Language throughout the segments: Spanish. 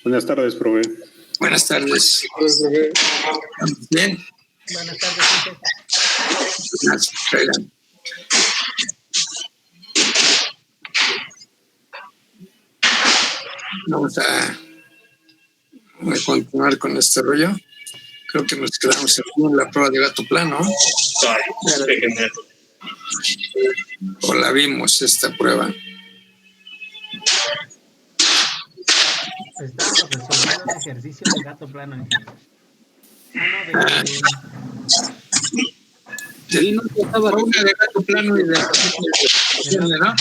Buenas tardes, profe. Buenas tardes. Bien. Buenas tardes, profe. Vamos a continuar con este rollo. Creo que nos quedamos en la prueba de gato plano. O la vimos esta prueba. Está resolviendo un ejercicio de gato plano, Ángel. Sí, no estaba una de gato plano y de ¿no?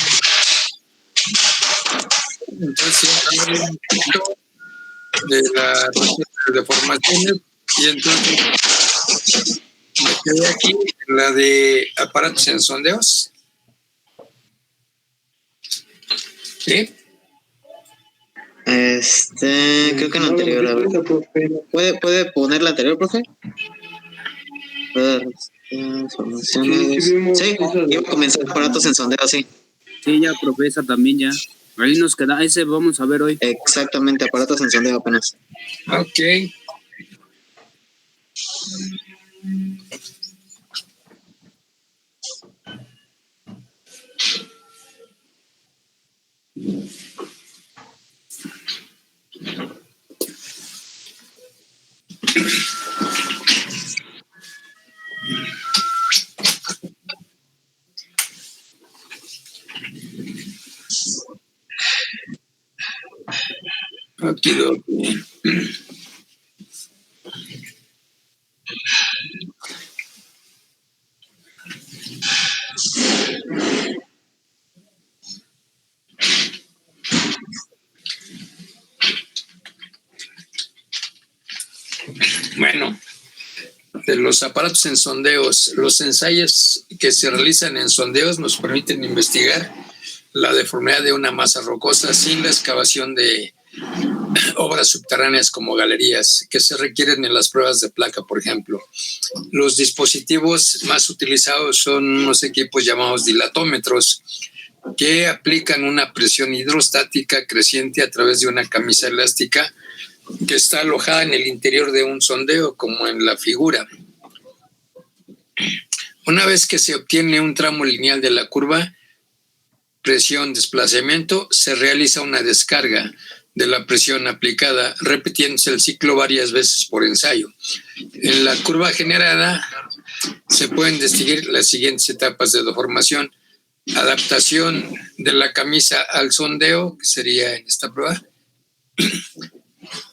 Entonces, un poquito de las deformaciones y entonces me quedé aquí en la de aparatos en sondeos. ¿Sí? Creo que en la anterior, a ver. ¿Puede poner la anterior, profe? Informaciones. Sí, iba a comenzar aparatos en sondeo, sí. Sí, ya, profe, esa también ya. Ahí nos queda, ese vamos a ver hoy. Exactamente, aparatos en sondeo apenas. Ok. Aquí lo. Bueno, de los aparatos en sondeos, los ensayos que se realizan en sondeos nos permiten investigar la deformidad de una masa rocosa sin la excavación de obras subterráneas como galerías que se requieren en las pruebas de placa, por ejemplo. Los dispositivos más utilizados son unos equipos llamados dilatómetros que aplican una presión hidrostática creciente a través de una camisa elástica que está alojada en el interior de un sondeo, como en la figura. Una vez que se obtiene un tramo lineal de la curva, presión-desplazamiento, se realiza una descarga de la presión aplicada, repitiéndose el ciclo varias veces por ensayo. En la curva generada se pueden distinguir las siguientes etapas de deformación: adaptación de la camisa al sondeo, que sería en esta prueba,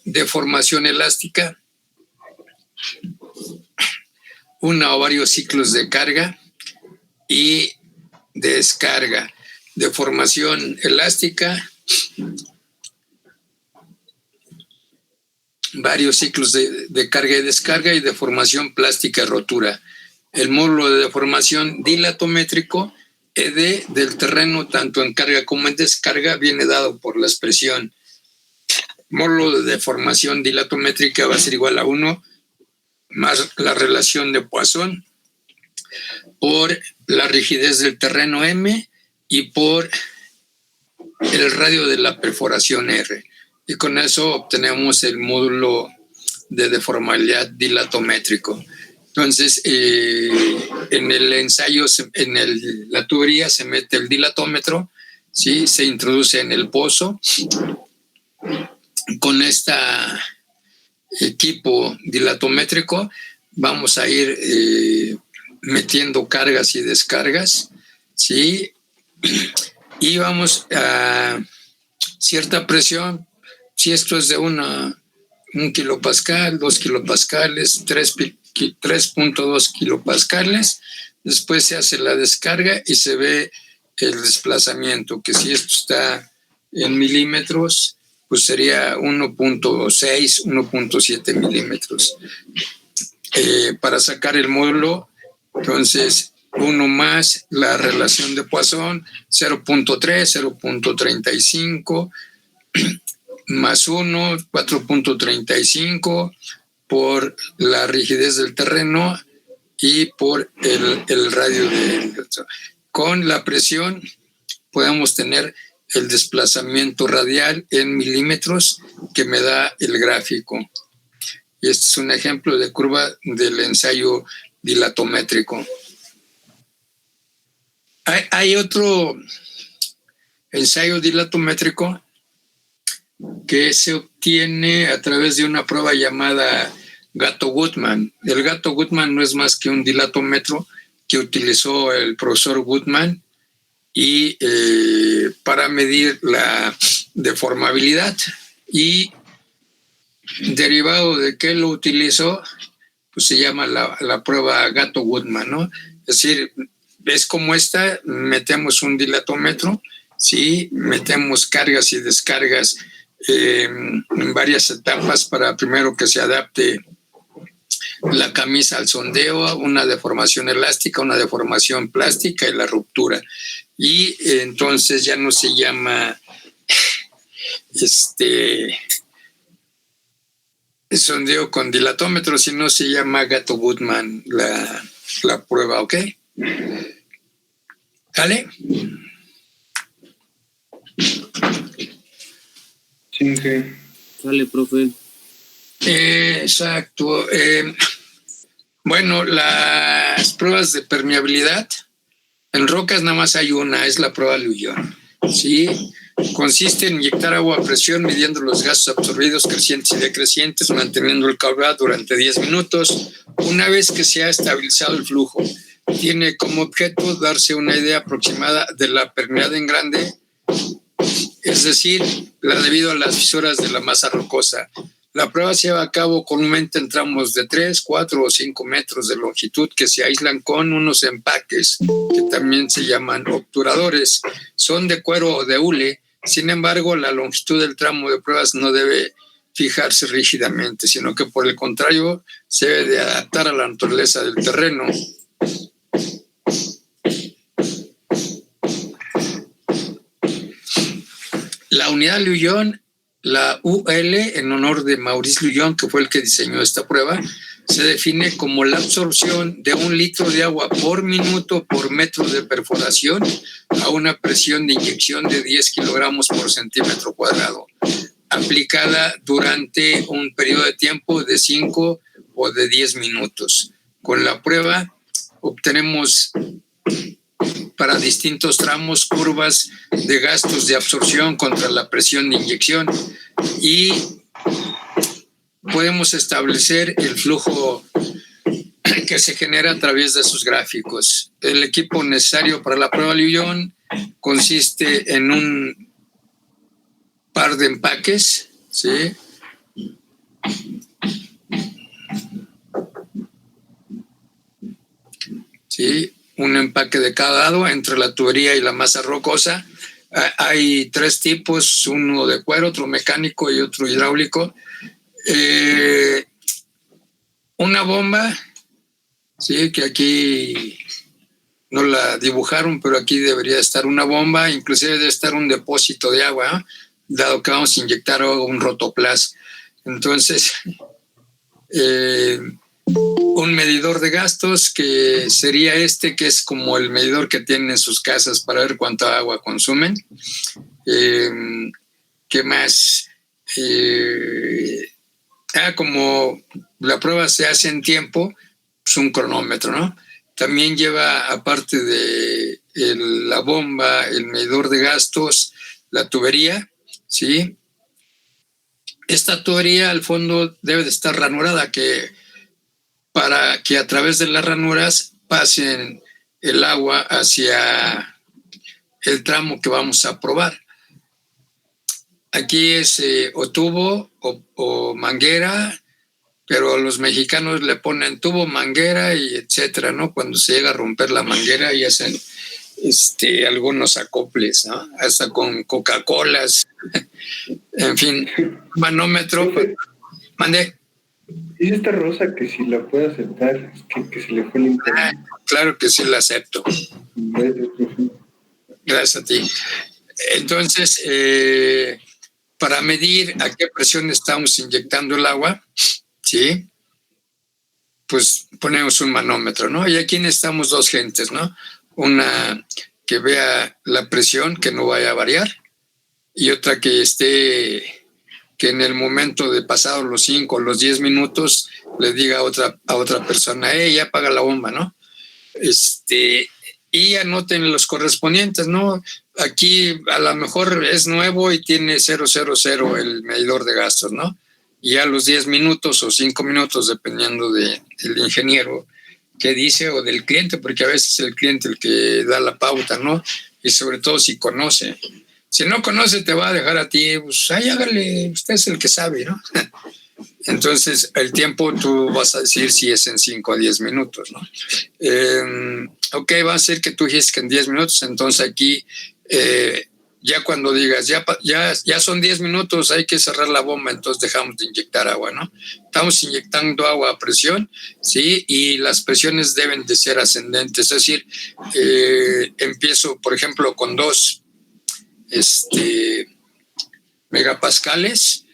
deformación elástica, una o varios ciclos de carga y descarga, deformación elástica, varios ciclos de carga y descarga y deformación plástica y rotura. El módulo de deformación dilatométrico ED del terreno, tanto en carga como en descarga, viene dado por la expresión módulo de deformación dilatométrica va a ser igual a 1 más la relación de Poisson por la rigidez del terreno M y por el radio de la perforación R. Y con eso obtenemos el módulo de deformabilidad dilatométrico. Entonces, en el ensayo, la tubería se mete el dilatómetro, ¿sí? Se introduce en el pozo. Con este equipo dilatométrico vamos a ir metiendo cargas y descargas, ¿sí? Y vamos a cierta presión, si esto es de 1 kilopascal, 2 kilopascales, 3.2 kilopascales, después se hace la descarga y se ve el desplazamiento, que si esto está en milímetros, pues sería 1.6, 1.7 milímetros. Para sacar el módulo, entonces 1 más la relación de Poisson, 0.3, 0.35, más 1, 4.35, por la rigidez del terreno y por el radio de... Con la presión podemos tener el desplazamiento radial en milímetros que me da el gráfico. Y este es un ejemplo de curva del ensayo dilatométrico. Hay otro ensayo dilatométrico que se obtiene a través de una prueba llamada Gatto-Gutmann. El Gatto-Gutmann no es más que un dilatómetro que utilizó el profesor Gutmann y para medir la deformabilidad, y derivado de que lo utilizó, pues se llama la prueba Gatto-Gutmann, ¿no? Es decir, es como esta, metemos un dilatómetro, ¿sí? Metemos cargas y descargas en varias etapas para primero que se adapte la camisa al sondeo, una deformación elástica, una deformación plástica y la ruptura. Y entonces ya no se llama sondeo con dilatómetro, sino se llama Gatto-Gutmann la prueba, ¿ok? ¿Vale? Sí, okay. Sale, profe. Exacto. Bueno, las pruebas de permeabilidad, en rocas nada más hay una, es la prueba Lujón. ¿Sí? Consiste en inyectar agua a presión midiendo los gases absorbidos crecientes y decrecientes, manteniendo el caudal durante 10 minutos. Una vez que se ha estabilizado el flujo, tiene como objeto darse una idea aproximada de la permeabilidad en grande, es decir, debido a las fisuras de la masa rocosa. La prueba se lleva a cabo comúnmente en tramos de 3, 4 o 5 metros de longitud que se aíslan con unos empaques que también se llaman obturadores. Son de cuero o de hule. Sin embargo, la longitud del tramo de pruebas no debe fijarse rígidamente, sino que por el contrario se debe de adaptar a la naturaleza del terreno. La unidad Lujón, la UL, en honor de Maurice Lujón, que fue el que diseñó esta prueba, se define como la absorción de 1 litro de agua por minuto por metro de perforación a una presión de inyección de 10 kilogramos por centímetro cuadrado, aplicada durante un periodo de tiempo de 5 o de 10 minutos. Con la prueba obtenemos para distintos tramos curvas de gastos de absorción contra la presión de inyección y podemos establecer el flujo que se genera a través de sus gráficos. El equipo necesario para la prueba Lujón consiste en un par de empaques, ¿sí? ¿Sí? Un empaque de cada lado entre la tubería y la masa rocosa. Hay 3 tipos, uno de cuero, otro mecánico y otro hidráulico. Una bomba, sí, que aquí no la dibujaron, pero aquí debería estar una bomba, inclusive debe estar un depósito de agua, ¿eh? Dado que vamos a inyectar un rotoplas. Entonces, un medidor de gastos que sería que es como el medidor que tienen en sus casas para ver cuánta agua consumen. ¿Qué más? Como la prueba se hace en tiempo, pues un cronómetro, ¿no? También lleva, aparte de la bomba, el medidor de gastos, la tubería, ¿sí? Esta tubería al fondo debe de estar ranurada, para que a través de las ranuras pasen el agua hacia el tramo que vamos a probar. Aquí es o tubo o manguera, pero los mexicanos le ponen tubo, manguera y etcétera, ¿no? Cuando se llega a romper la manguera y hacen algunos acoples, ¿no? Hasta con Coca-Colas, en fin, manómetro. Mandé. Dice esta Rosa que si la puede aceptar, que se le fue el internet. Claro que sí la acepto. Gracias, profe. Gracias a ti. Entonces, para medir a qué presión estamos inyectando el agua, ¿sí? Pues ponemos un manómetro, ¿no? Y aquí necesitamos 2 gentes, ¿no? Una que vea la presión, que no vaya a variar, y otra que que en el momento de pasados los 5 o los 10 minutos le diga a otra persona, ya apaga la bomba, ¿no? Y anoten los correspondientes, ¿no? Aquí a lo mejor es nuevo y tiene 000 el medidor de gastos, ¿no? Y a los 10 minutos o 5 minutos, dependiendo del ingeniero que dice o del cliente, porque a veces es el cliente el que da la pauta, ¿no? Y sobre todo si conoce. Si no conoce, te va a dejar a ti, pues, hágale, usted es el que sabe, ¿no? Entonces, el tiempo tú vas a decir si es en 5 o 10 minutos, ¿no? Ok, va a ser que tú dices que en 10 minutos, entonces aquí, ya cuando digas, ya son 10 minutos, hay que cerrar la bomba, entonces dejamos de inyectar agua, ¿no? Estamos inyectando agua a presión, ¿sí? Y las presiones deben de ser ascendentes, es decir, empiezo, por ejemplo, con 2 megapascales,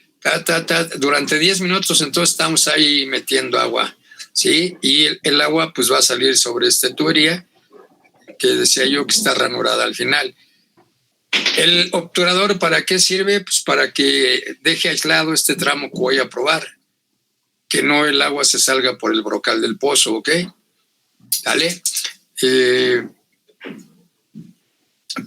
durante 10 minutos, entonces estamos ahí metiendo agua, ¿sí? Y el agua pues va a salir sobre esta tubería que decía yo que está ranurada al final. ¿El obturador para qué sirve? Pues para que deje aislado este tramo que voy a probar, que no el agua se salga por el brocal del pozo, ¿ok? ¿Vale?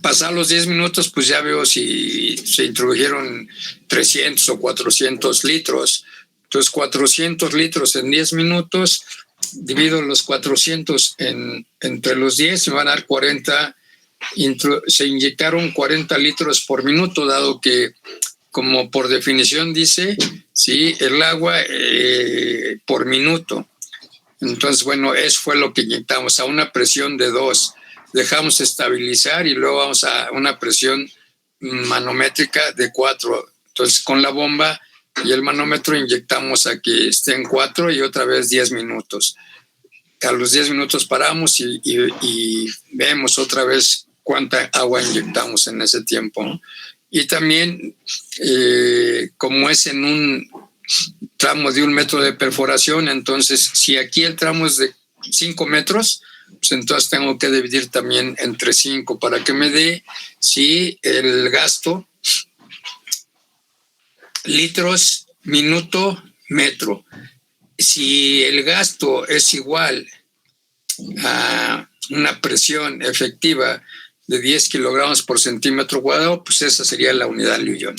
Pasar los 10 minutos, pues ya veo si se introdujeron 300 o 400 litros. Entonces, 400 litros en 10 minutos, divido los 400 entre los 10, me van a dar 40. Se inyectaron 40 litros por minuto, dado que, como por definición dice, sí, el agua por minuto. Entonces, bueno, eso fue lo que inyectamos a una presión de 2. Dejamos estabilizar y luego vamos a una presión manométrica de 4. Entonces, con la bomba y el manómetro inyectamos a que esté en 4 y otra vez 10 minutos. A los 10 minutos paramos y vemos otra vez cuánta agua inyectamos en ese tiempo, ¿no? Y también, como es en un tramo de 1 metro de perforación, entonces, si aquí el tramo es de 5 metros, pues entonces tengo que dividir también entre 5 para que me dé, sí, el gasto, litros, minuto, metro. Si el gasto es igual a una presión efectiva de 10 kilogramos por centímetro cuadrado, pues esa sería la unidad Liouville,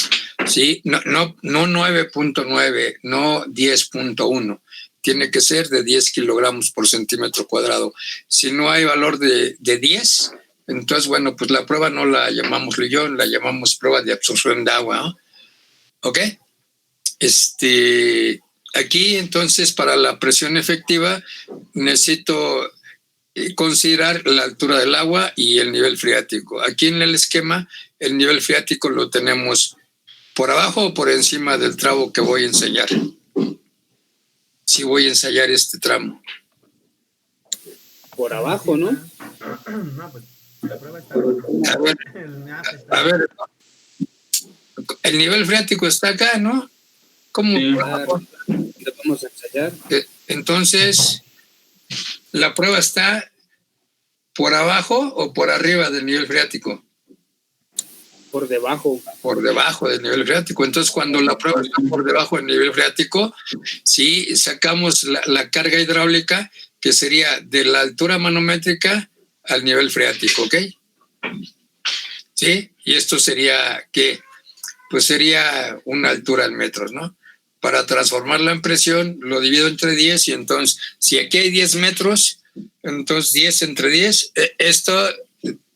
¿sí? No 9.9, no 10.1. Tiene que ser de 10 kilogramos por centímetro cuadrado. Si no hay valor de 10, entonces, bueno, pues la prueba no la llamamos Liouville, la llamamos prueba de absorción de agua, ¿no? ¿Ok? Aquí, entonces, para la presión efectiva, necesito considerar la altura del agua y el nivel freático. Aquí en el esquema, el nivel freático lo tenemos por abajo o por encima del tramo que voy a ensayar. Si voy a ensayar este tramo. Por abajo, ¿no? No, pues la prueba está. A ver, el nivel freático está acá, ¿no? ¿Cómo? Sí. Le vamos a ensayar. Entonces, ¿la prueba está por abajo o por arriba del nivel freático? Por debajo. Por debajo del nivel freático. Entonces, cuando la prueba está por debajo del nivel freático, sí sacamos la carga hidráulica, que sería de la altura manométrica al nivel freático, ¿ok? ¿Sí? Y esto sería, ¿qué? Pues sería una altura en metros, ¿no? Para transformarla en presión, lo divido entre 10 y entonces, si aquí hay 10 metros, entonces 10 entre 10,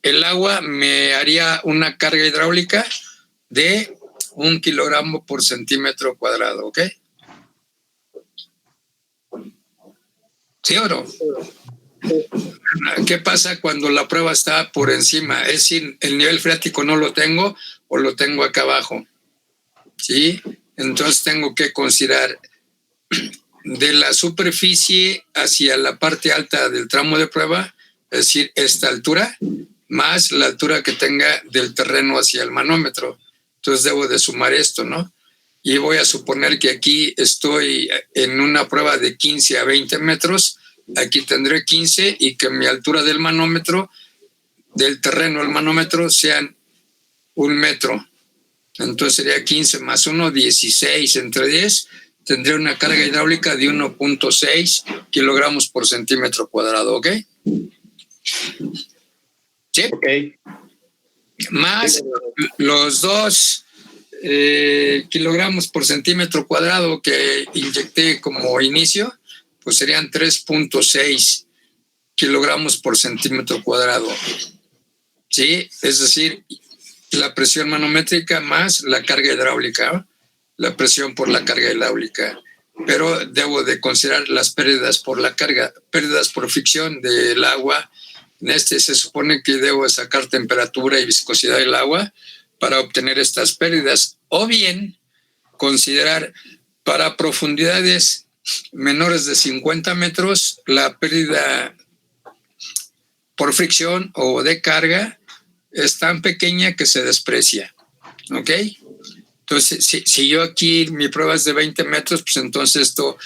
el agua me haría una carga hidráulica de 1 kilogramo por centímetro cuadrado, ¿ok? ¿Sí o no? ¿Qué pasa cuando la prueba está por encima? Es decir, el nivel freático no lo tengo o lo tengo acá abajo, ¿sí? Entonces tengo que considerar de la superficie hacia la parte alta del tramo de prueba, es decir, esta altura, más la altura que tenga del terreno hacia el manómetro. Entonces debo de sumar esto, ¿no? Y voy a suponer que aquí estoy en una prueba de 15 a 20 metros, aquí tendré 15 y que mi altura del manómetro, del terreno al manómetro, sean 1 metro. Entonces sería 15 más 1, 16 entre 10. Tendría una carga hidráulica de 1.6 kilogramos por centímetro cuadrado, ¿ok? ¿Sí? Ok. Más los 2 kilogramos por centímetro cuadrado que inyecté como inicio, pues serían 3.6 kilogramos por centímetro cuadrado. ¿Sí? Es decir, la presión manométrica más la carga hidráulica, ¿no? La presión por la carga hidráulica. Pero debo de considerar las pérdidas por la carga, pérdidas por fricción del agua. En este se supone que debo sacar temperatura y viscosidad del agua para obtener estas pérdidas. O bien considerar para profundidades menores de 50 metros la pérdida por fricción o de carga es tan pequeña que se desprecia. ¿Ok? Entonces, si yo aquí mi prueba es de 20 metros, pues entonces esto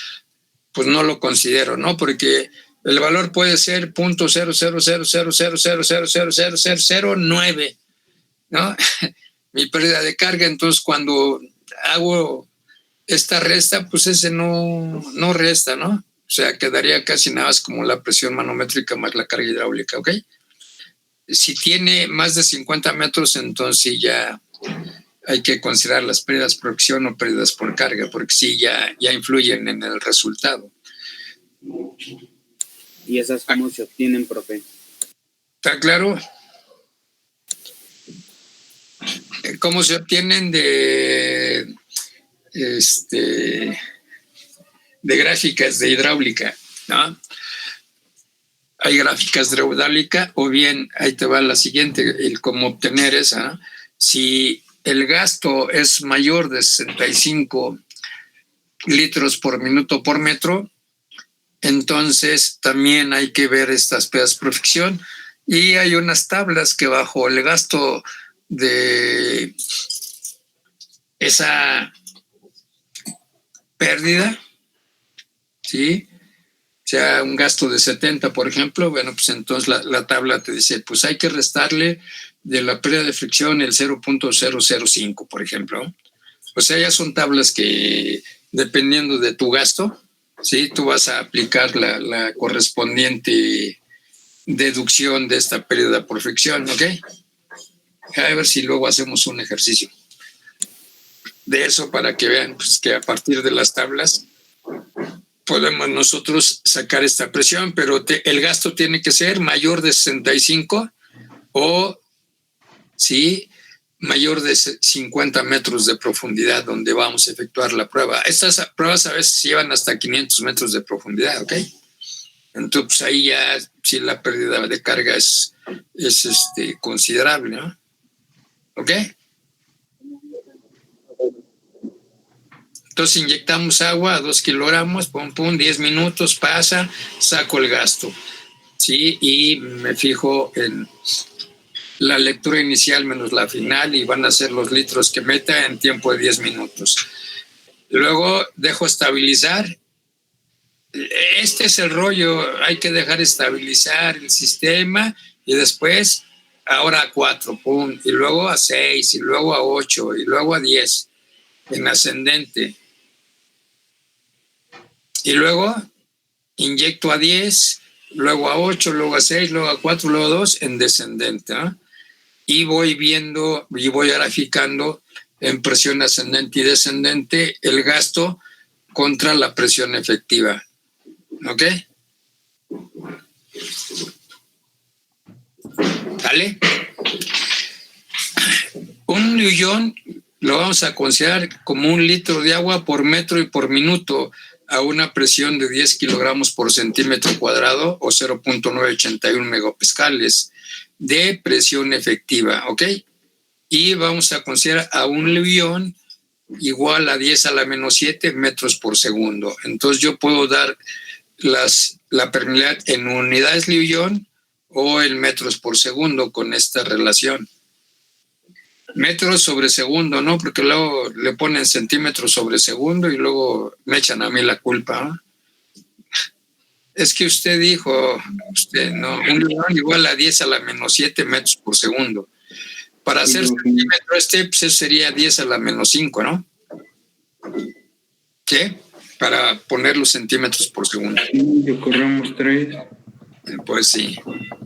pues no lo considero, ¿no? Porque el valor puede ser 0.00000000009, ¿no? Mi pérdida de carga. Entonces, cuando hago esta resta, pues ese no resta, ¿no? O sea, quedaría casi nada más como la presión manométrica más la carga hidráulica, ¿ok? Si tiene más de 50 metros, entonces ya hay que considerar las pérdidas por fricción o pérdidas por carga, porque sí ya influyen en el resultado. ¿Y esas cómo se obtienen, profe? ¿Está claro? ¿Cómo se obtienen? De gráficas de hidráulica, ¿no? Hay gráficas de hidráulica, o bien, ahí te va la siguiente, el cómo obtener esa, ¿no? Si el gasto es mayor de 65 litros por minuto por metro, entonces también hay que ver estas pérdidas por fricción, y hay unas tablas que bajo el gasto de esa pérdida, ¿sí? O sea, un gasto de 70, por ejemplo, bueno, pues entonces la tabla te dice, pues hay que restarle de la pérdida de fricción el 0.005, por ejemplo. O sea, ya son tablas que, dependiendo de tu gasto, ¿sí? Tú vas a aplicar la correspondiente deducción de esta pérdida por fricción, ¿ok? A ver si luego hacemos un ejercicio de eso para que vean, pues, que a partir de las tablas podemos nosotros sacar esta presión, pero el gasto tiene que ser mayor de 65 o, sí, mayor de 50 metros de profundidad donde vamos a efectuar la prueba. Estas pruebas a veces llevan hasta 500 metros de profundidad, ¿ok? Entonces ahí ya sí la pérdida de carga es considerable, ¿no? ¿Ok? Entonces inyectamos agua a 2 kilogramos, pum, 10 minutos, pasa, saco el gasto, ¿sí? Y me fijo en la lectura inicial menos la final y van a ser los litros que meta en tiempo de 10 minutos. Luego dejo estabilizar. Este es el rollo, hay que dejar estabilizar el sistema y después ahora a 4, pum, y luego a 6, y luego a 8, y luego a 10, en ascendente. Y luego inyecto a 10, luego a 8, luego a 6, luego a 4, luego a 2 en descendente, ¿no? Y voy viendo y voy graficando en presión ascendente y descendente el gasto contra la presión efectiva. ¿Ok? ¿Vale? Un millón lo vamos a considerar como 1 litro de agua por metro y por minuto a una presión de 10 kilogramos por centímetro cuadrado o 0.981 megapascales de presión efectiva, ¿ok? Y vamos a considerar a 1 levión igual a 10 a la menos 7 metros por segundo. Entonces yo puedo dar la permeabilidad en unidades levión o en metros por segundo con esta relación. Metros sobre segundo, ¿no? Porque luego le ponen centímetros sobre segundo y luego me echan a mí la culpa, ¿no? Es que usted dijo, no, 1 levión igual a 10 a la menos 7 metros por segundo. Para hacer centímetro pues eso sería 10 a la menos 5, ¿no? ¿Qué? Para poner los centímetros por segundo. Sí, yo corremos 3. Pues sí,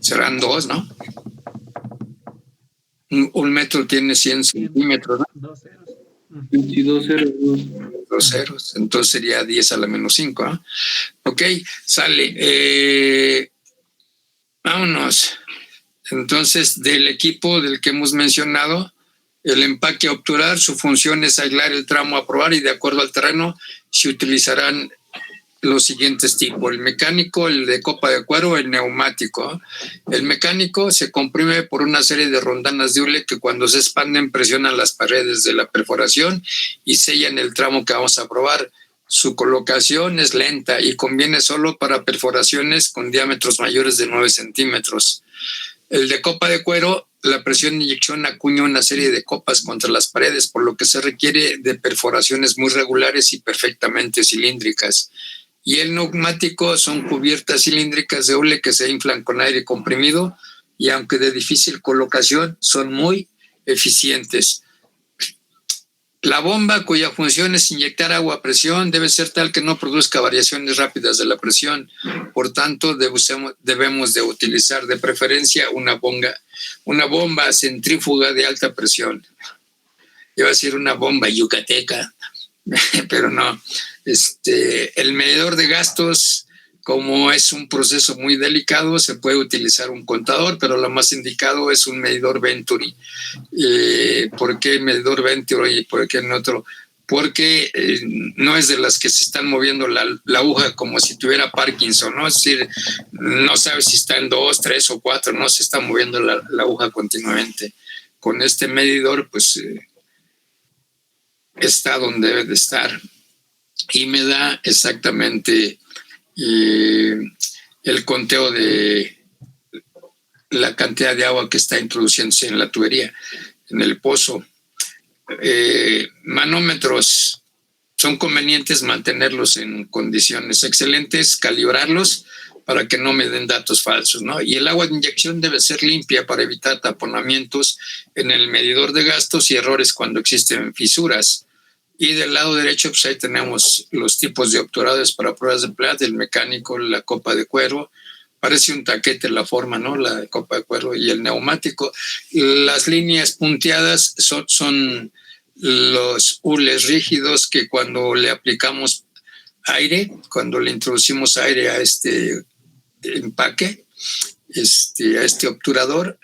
serán 2, ¿no? Un metro tiene 100 centímetros, ¿no? 2 ceros. 22 ceros. 2 ceros, entonces sería 10 a la menos 5, ¿no? Ok, sale. Vámonos. Entonces, del equipo del que hemos mencionado, el empaque a obturar, su función es aislar el tramo a probar y de acuerdo al terreno se utilizarán los siguientes tipos: el mecánico, el de copa de cuero, el neumático. El mecánico se comprime por una serie de rondanas de hule que cuando se expanden presionan las paredes de la perforación y sellan el tramo que vamos a probar. Su colocación es lenta y conviene solo para perforaciones con diámetros mayores de 9 centímetros. El de copa de cuero, la presión de inyección acuña una serie de copas contra las paredes, por lo que se requiere de perforaciones muy regulares y perfectamente cilíndricas. Y el neumático son cubiertas cilíndricas de hule que se inflan con aire comprimido y aunque de difícil colocación, son muy eficientes. La bomba, cuya función es inyectar agua a presión, debe ser tal que no produzca variaciones rápidas de la presión. Por tanto, debemos de utilizar de preferencia una bomba centrífuga de alta presión. Iba a decir una bomba yucateca, pero no. El medidor de gastos, como es un proceso muy delicado, se puede utilizar un contador, pero lo más indicado es un medidor Venturi. ¿Por qué medidor Venturi y por qué en otro? Porque no es de las que se están moviendo la aguja como si tuviera Parkinson, ¿no? Es decir, no sabes si está en 2, 3 o 4, no se está moviendo la aguja continuamente. Con este medidor, pues, está donde debe de estar y me da exactamente el conteo de la cantidad de agua que está introduciéndose en la tubería, en el pozo. Manómetros, son convenientes mantenerlos en condiciones excelentes, calibrarlos para que no me den datos falsos, ¿no? Y el agua de inyección debe ser limpia para evitar taponamientos en el medidor de gastos y errores cuando existen fisuras. Y del lado derecho, pues ahí tenemos los tipos de obturadores para pruebas de plata, el mecánico, la copa de cuero. Parece un taquete la forma, ¿no? La copa de cuero y el neumático. Las líneas punteadas son los hules rígidos que cuando le aplicamos aire, cuando le introducimos aire a este empaque, a este obturador,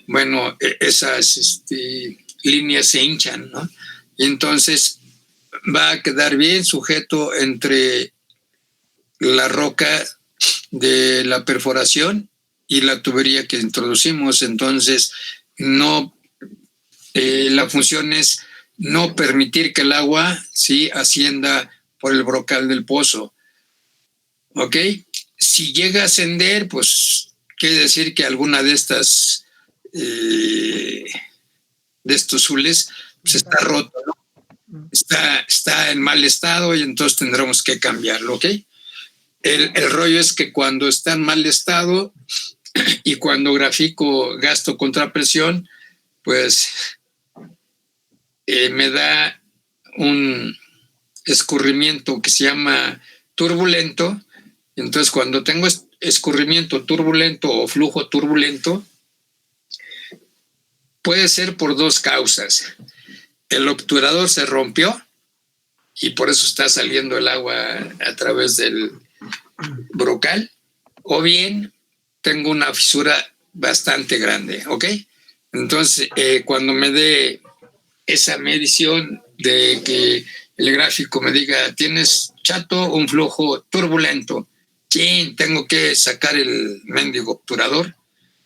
bueno, esas líneas se hinchan, ¿no? Y entonces va a quedar bien sujeto entre la roca de la perforación y la tubería que introducimos. Entonces, la función es no permitir que el agua ascienda por el brocal del pozo. ¿Ok? Si llega a ascender, pues quiere decir que alguna de estas de estos hules pues, está roto, ¿no? Está en mal estado y entonces tendremos que cambiarlo, ¿ok? El rollo es que cuando está en mal estado y cuando grafico gasto contra presión, pues me da un escurrimiento que se llama turbulento. Entonces, cuando tengo escurrimiento turbulento o flujo turbulento, puede ser por dos causas. El obturador se rompió y por eso está saliendo el agua a través del brocal, o bien tengo una fisura bastante grande, ¿ok? Entonces, cuando me dé esa medición de que el gráfico me diga, tienes, chato, un flujo turbulento, tengo que sacar el mendigo obturador,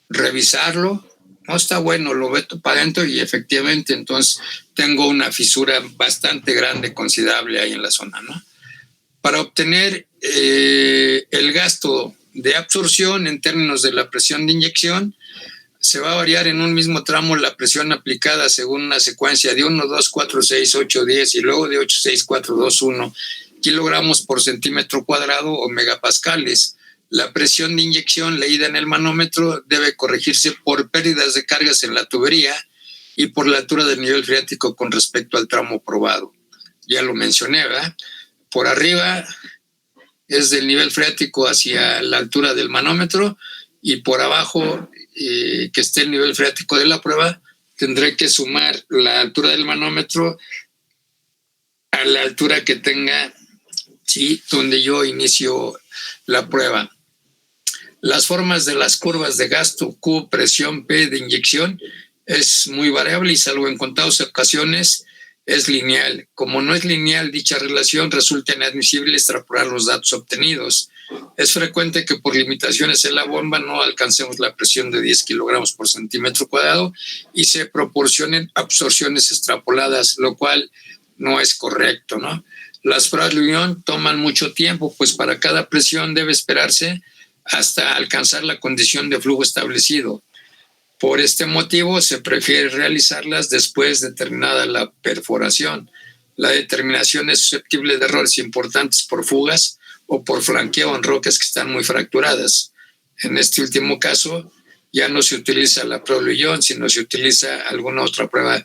revisarlo. No está bueno, lo meto para adentro y efectivamente entonces tengo una fisura bastante grande, considerable ahí en la zona, ¿no? Para obtener el gasto de absorción en términos de la presión de inyección, se va a variar en un mismo tramo la presión aplicada según una secuencia de 1, 2, 4, 6, 8, 10 y luego de 8, 6, 4, 2, 1 kilogramos por centímetro cuadrado o megapascales. La presión de inyección leída en el manómetro debe corregirse por pérdidas de cargas en la tubería y por la altura del nivel freático con respecto al tramo probado. Ya lo mencioné, ¿verdad? Por arriba es del nivel freático hacia la altura del manómetro y por abajo, que esté el nivel freático de la prueba, tendré que sumar la altura del manómetro a la altura que tenga, ¿sí?, donde yo inicio la prueba. Las formas de las curvas de gasto Q, presión P de inyección es muy variable y salvo en contadas ocasiones es lineal. Como no es lineal dicha relación, resulta inadmisible extrapolar los datos obtenidos. Es frecuente que por limitaciones en la bomba no alcancemos la presión de 10 kilogramos por centímetro cuadrado y se proporcionen absorciones extrapoladas, lo cual no es correcto, ¿no? Las pruebas de unión toman mucho tiempo, pues para cada presión debe esperarse hasta alcanzar la condición de flujo establecido. Por este motivo se prefiere realizarlas después de terminada la perforación. La determinación es susceptible de errores importantes por fugas o por flanqueo en rocas que están muy fracturadas. En este último caso ya no se utiliza la prueba de unión, sino se utiliza alguna otra prueba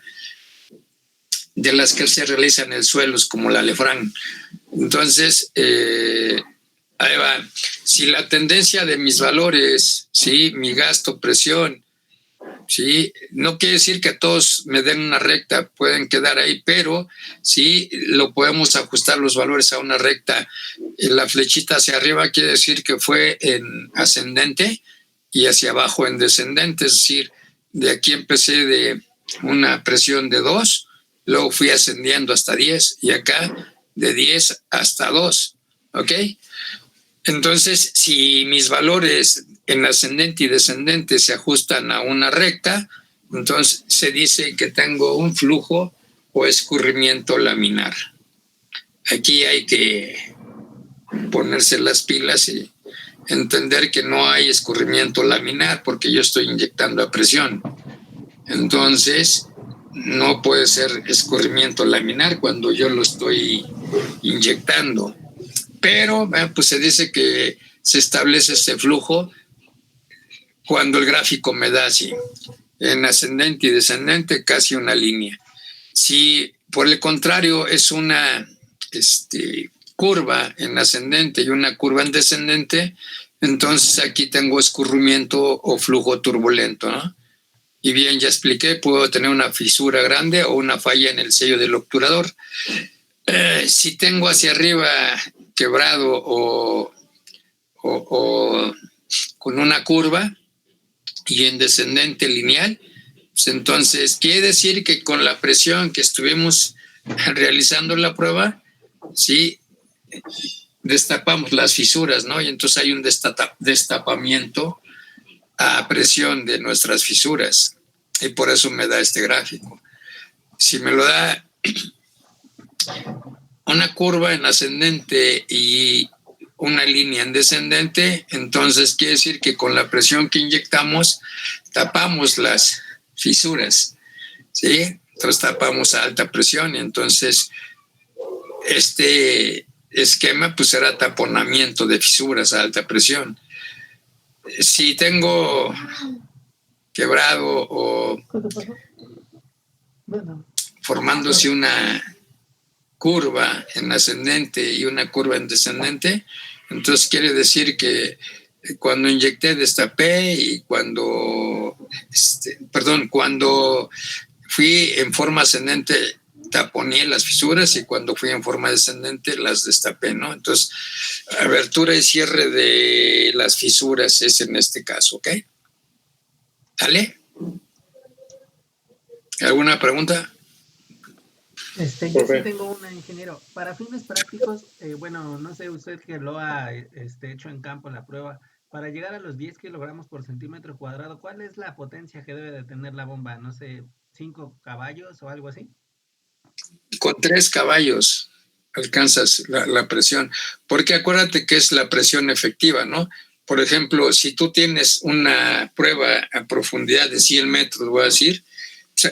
de las que se realizan en suelos como la Lefranc. Entonces, ahí va. Si la tendencia de mis valores, ¿sí?, mi gasto, presión, ¿sí?, no quiere decir que todos me den una recta, pueden quedar ahí, pero sí lo podemos ajustar los valores a una recta. La flechita hacia arriba quiere decir que fue en ascendente y hacia abajo en descendente, es decir, de aquí empecé de una presión de 2, luego fui ascendiendo hasta 10 y acá de 10 hasta 2, ¿ok? Entonces, si mis valores en ascendente y descendente se ajustan a una recta, entonces se dice que tengo un flujo o escurrimiento laminar. Aquí hay que ponerse las pilas y entender que no hay escurrimiento laminar porque yo estoy inyectando a presión. Entonces, no puede ser escurrimiento laminar cuando yo lo estoy inyectando. Pero pues se dice que se establece este flujo cuando el gráfico me da así, en ascendente y descendente, casi una línea. Si por el contrario es una curva en ascendente y una curva en descendente, entonces aquí tengo escurrimiento o flujo turbulento, ¿no? Y bien, ya expliqué, puedo tener una fisura grande o una falla en el sello del obturador. Si tengo hacia arriba quebrado o con una curva y en descendente lineal, pues entonces quiere decir que con la presión que estuvimos realizando la prueba, sí, destapamos las fisuras, ¿no? Y entonces hay un destapamiento a presión de nuestras fisuras y por eso me da este gráfico. Si me lo da una curva en ascendente y una línea en descendente, entonces quiere decir que con la presión que inyectamos tapamos las fisuras, ¿sí? Entonces tapamos a alta presión y entonces este esquema pues será taponamiento de fisuras a alta presión. Si tengo quebrado o formándose una curva en ascendente y una curva en descendente, entonces quiere decir que cuando inyecté destapé y cuando fui en forma ascendente taponé las fisuras y cuando fui en forma descendente las destapé, ¿no? Entonces, abertura y cierre de las fisuras es en este caso, ¿ok? ¿Sale? ¿Alguna pregunta? Yo sí tengo una, ingeniero. Para fines prácticos, bueno, no sé usted que lo ha hecho en campo en la prueba, para llegar a los 10 kilogramos por centímetro cuadrado, ¿cuál es la potencia que debe de tener la bomba? No sé, 5 caballos o algo así. Con 3 caballos alcanzas la presión, porque acuérdate que es la presión efectiva, ¿no? Por ejemplo, si tú tienes una prueba a profundidad de 100 metros, voy a decir,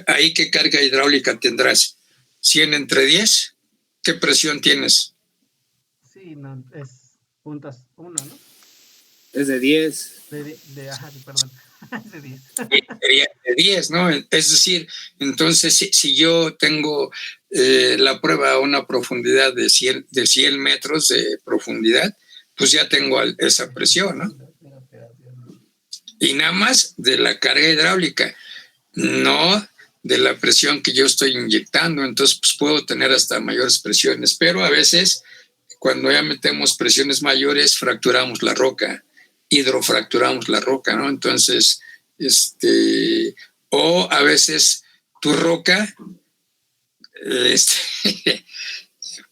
ahí qué carga hidráulica tendrás. 100 entre 10, ¿qué presión tienes? Sí, no, es puntos 1, ¿no? Es de 10. Ajá, sí, perdón. Ese día. Sería de 10, ¿no? Es decir, entonces si yo tengo la prueba a una profundidad de 100 metros de profundidad, pues ya tengo esa presión, ¿no? Y nada más de la carga hidráulica, no de la presión que yo estoy inyectando. Entonces, pues puedo tener hasta mayores presiones, pero a veces cuando ya metemos presiones mayores, fracturamos la roca, hidrofracturamos la roca, ¿no? Entonces, o a veces tu roca,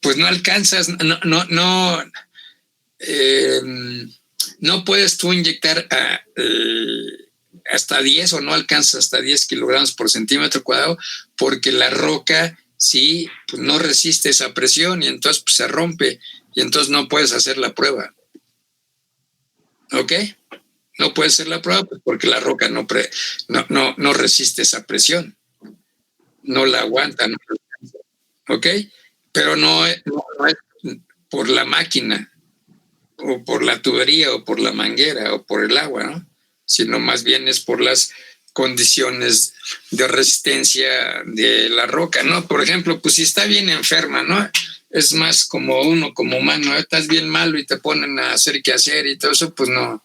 pues no alcanzas, no puedes tú inyectar hasta 10 o no alcanzas hasta 10 kilogramos por centímetro cuadrado, porque la roca sí pues no resiste esa presión y entonces pues, se rompe y entonces no puedes hacer la prueba. ¿Ok? No puedes hacer la prueba porque la roca no resiste esa presión, no la aguanta, no la alcanza. ¿Ok? Pero no es por la máquina o por la tubería o por la manguera o por el agua, ¿no? Sino más bien es por las condiciones de resistencia de la roca, ¿no? Por ejemplo, pues si está bien enferma, ¿no? Es más como uno, como humano, estás bien malo y te ponen a hacer qué hacer y todo eso, pues no,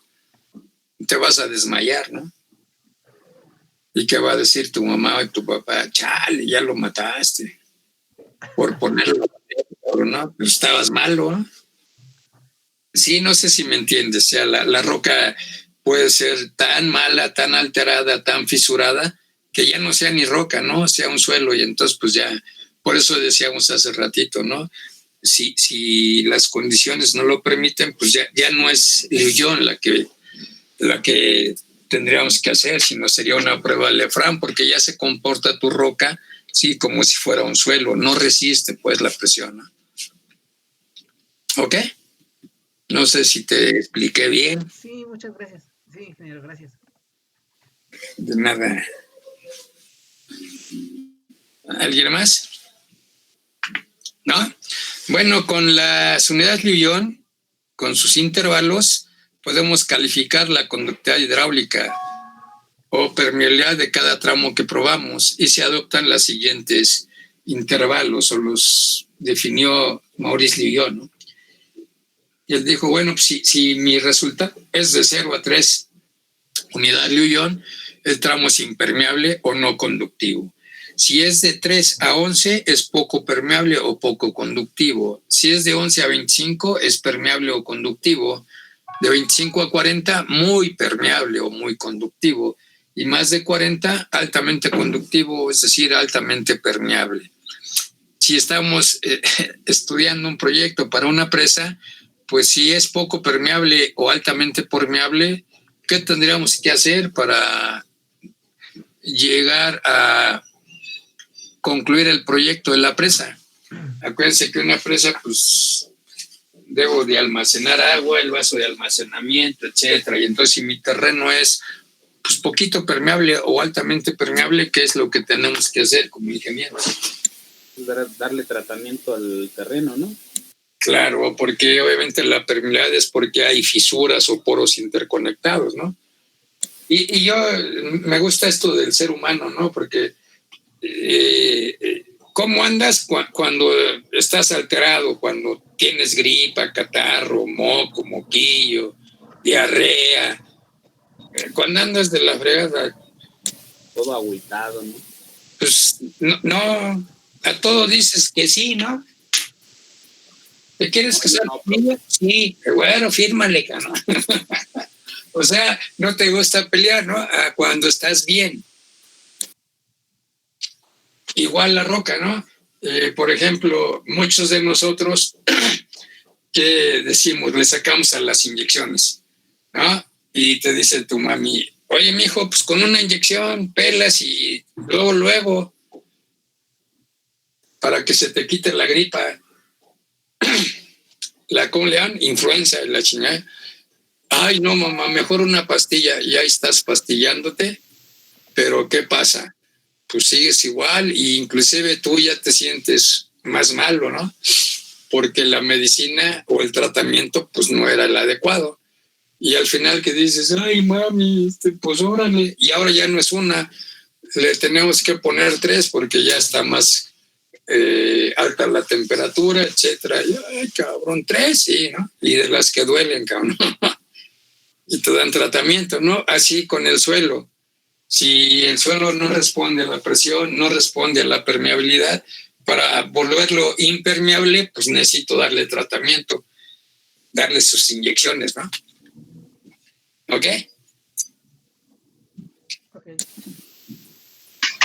te vas a desmayar, ¿no? ¿Y qué va a decir tu mamá o tu papá? Chale, ya lo mataste por ponerlo, ¿no? Pues estabas malo, ¿no? Sí, no sé si me entiendes, o sea, la roca puede ser tan mala, tan alterada, tan fisurada, que ya no sea ni roca, ¿no? Sea un suelo y entonces pues ya, por eso decíamos hace ratito, ¿no? Si las condiciones no lo permiten, pues ya no es Luyón la que tendríamos que hacer, sino sería una prueba de Lefranc, porque ya se comporta tu roca, sí, como si fuera un suelo, no resiste pues la presión, ¿no? ¿Ok? No sé si te expliqué bien. Sí, muchas gracias. Sí, ingeniero, gracias. De nada. ¿Alguien más? ¿No? Bueno, con las unidades Luyón, con sus intervalos, podemos calificar la conductividad hidráulica o permeabilidad de cada tramo que probamos y se adoptan los siguientes intervalos o los definió Maurice Luyón, ¿no? Y él dijo, bueno, pues si mi resultado es de 0 a 3 unidades Luyón, el tramo es impermeable o no conductivo. Si es de 3 a 11, es poco permeable o poco conductivo. Si es de 11 a 25, es permeable o conductivo. De 25 a 40, muy permeable o muy conductivo. Y más de 40, altamente conductivo, es decir, altamente permeable. Si estamos estudiando un proyecto para una presa, pues si es poco permeable o altamente permeable, ¿qué tendríamos que hacer para llegar a concluir el proyecto de la presa? Acuérdense que una presa, pues, debo de almacenar agua, el vaso de almacenamiento, etcétera. Y entonces, si mi terreno es pues poquito permeable o altamente permeable, ¿qué es lo que tenemos que hacer como ingenieros? Darle tratamiento al terreno, ¿no? Claro, porque obviamente la permeabilidad es porque hay fisuras o poros interconectados, ¿no? Y yo me gusta esto del ser humano, ¿no? Porque ¿cómo andas cuando estás alterado, cuando tienes gripa, catarro, moco, moquillo, diarrea? Cuando andas de la fregada. Todo agüitado, ¿no? Pues no, a todo dices que sí, ¿no? ¿Te quieres casar conmigo? Sí, bueno, fírmale, ¿no? O sea, no te gusta pelear, ¿no? Cuando estás bien. Igual la roca, ¿no? Por ejemplo, muchos de nosotros que decimos, le sacamos a las inyecciones, ¿no? Y te dice tu mami, oye, mijo, pues con una inyección pelas y luego, para que se te quite la gripa. ¿Cómo le dan? Influenza, la chingada. Ay, no, mamá, mejor una pastilla. Y ahí estás pastillándote, pero ¿qué pasa? Pues sigues igual e inclusive tú ya te sientes más malo, ¿no? Porque la medicina o el tratamiento pues no era el adecuado. Y al final que dices, ay, mami, pues órale, y ahora ya no es una, le tenemos que poner 3 porque ya está más alta la temperatura, etcétera. Y, ay, cabrón, 3, sí, ¿no? Y de las que duelen, cabrón. Y te dan tratamiento, ¿no? Así con el suelo. Si el suelo no responde a la presión, no responde a la permeabilidad, para volverlo impermeable, pues necesito darle tratamiento, darle sus inyecciones, ¿no? ¿Ok?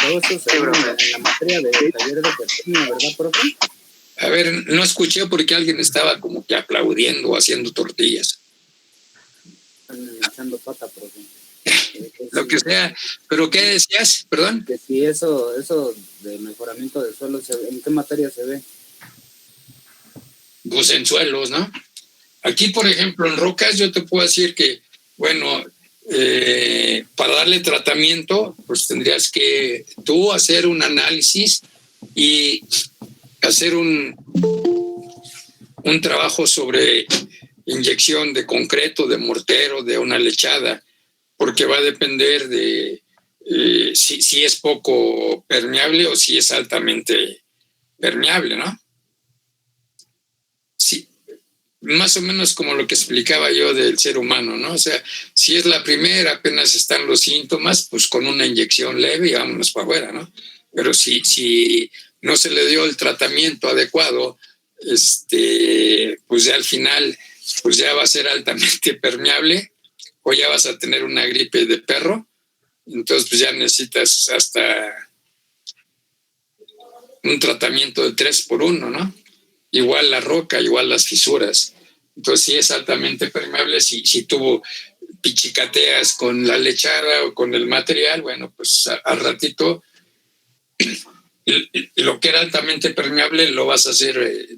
Todo eso se ve en la materia de taller de perfección, ¿verdad, profe? A ver, no escuché porque alguien estaba como que aplaudiendo o haciendo tortillas. Están echando pata, profe. Lo que sea. ¿Pero qué decías? Perdón. Que si eso de mejoramiento de suelo, ¿en qué materia se ve? Pues en suelos, ¿no? Aquí, por ejemplo, en rocas, yo te puedo decir que, bueno, para darle tratamiento, pues tendrías que tú hacer un análisis y hacer un trabajo sobre inyección de concreto, de mortero, de una lechada, porque va a depender de si es poco permeable o si es altamente permeable, ¿no? Sí, más o menos como lo que explicaba yo del ser humano, ¿no? O sea, si es la primera, apenas están los síntomas, pues con una inyección leve y vámonos para afuera, ¿no? Pero si no se le dio el tratamiento adecuado, pues ya al final, pues ya va a ser altamente permeable o ya vas a tener una gripe de perro, entonces pues ya necesitas hasta un tratamiento de 3x1, ¿no? Igual la roca, igual las fisuras. Entonces, si es altamente permeable, si tuvo pichicateas con la lechada o con el material, bueno, pues al ratito lo que era altamente permeable lo vas a hacer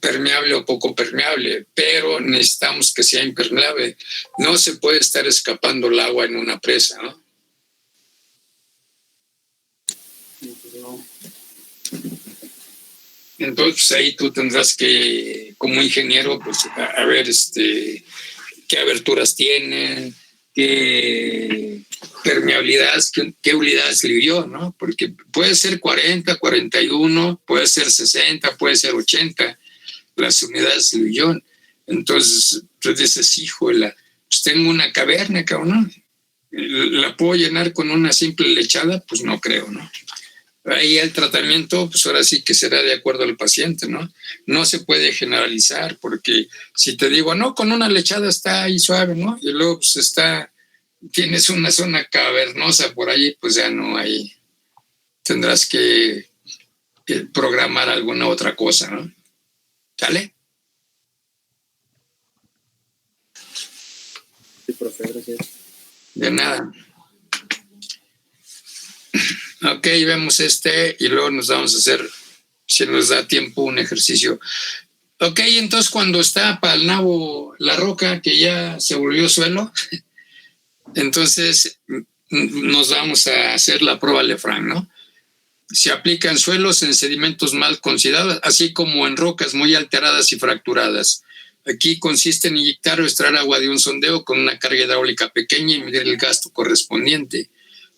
permeable o poco permeable, pero necesitamos que sea impermeable. No se puede estar escapando el agua en una presa, ¿no? Entonces ahí tú tendrás que, como ingeniero, pues a ver qué aberturas tienen, qué permeabilidad, qué unidades lidió, ¿no? Porque puede ser 40, 41, puede ser 60, puede ser 80 las unidades lidió. Entonces tú dices, híjole, pues tengo una caverna, cabrón, ¿no? ¿La puedo llenar con una simple lechada? Pues no creo, ¿no? Ahí el tratamiento, pues ahora sí que será de acuerdo al paciente, ¿no? No se puede generalizar, porque si te digo, no, con una lechada está ahí suave, ¿no? Y luego pues tienes una zona cavernosa por ahí, pues ya no hay, tendrás que programar alguna otra cosa, ¿no? ¿Sale? Sí, profe, gracias. De nada. Ok, vemos y luego nos vamos a hacer, si nos da tiempo, un ejercicio. Ok, entonces cuando está para el nabo la roca que ya se volvió suelo, entonces nos vamos a hacer la prueba Lefranc, ¿no? Se aplica en suelos, en sedimentos mal considerados, así como en rocas muy alteradas y fracturadas. Aquí consiste en inyectar o extraer agua de un sondeo con una carga hidráulica pequeña y medir el gasto correspondiente.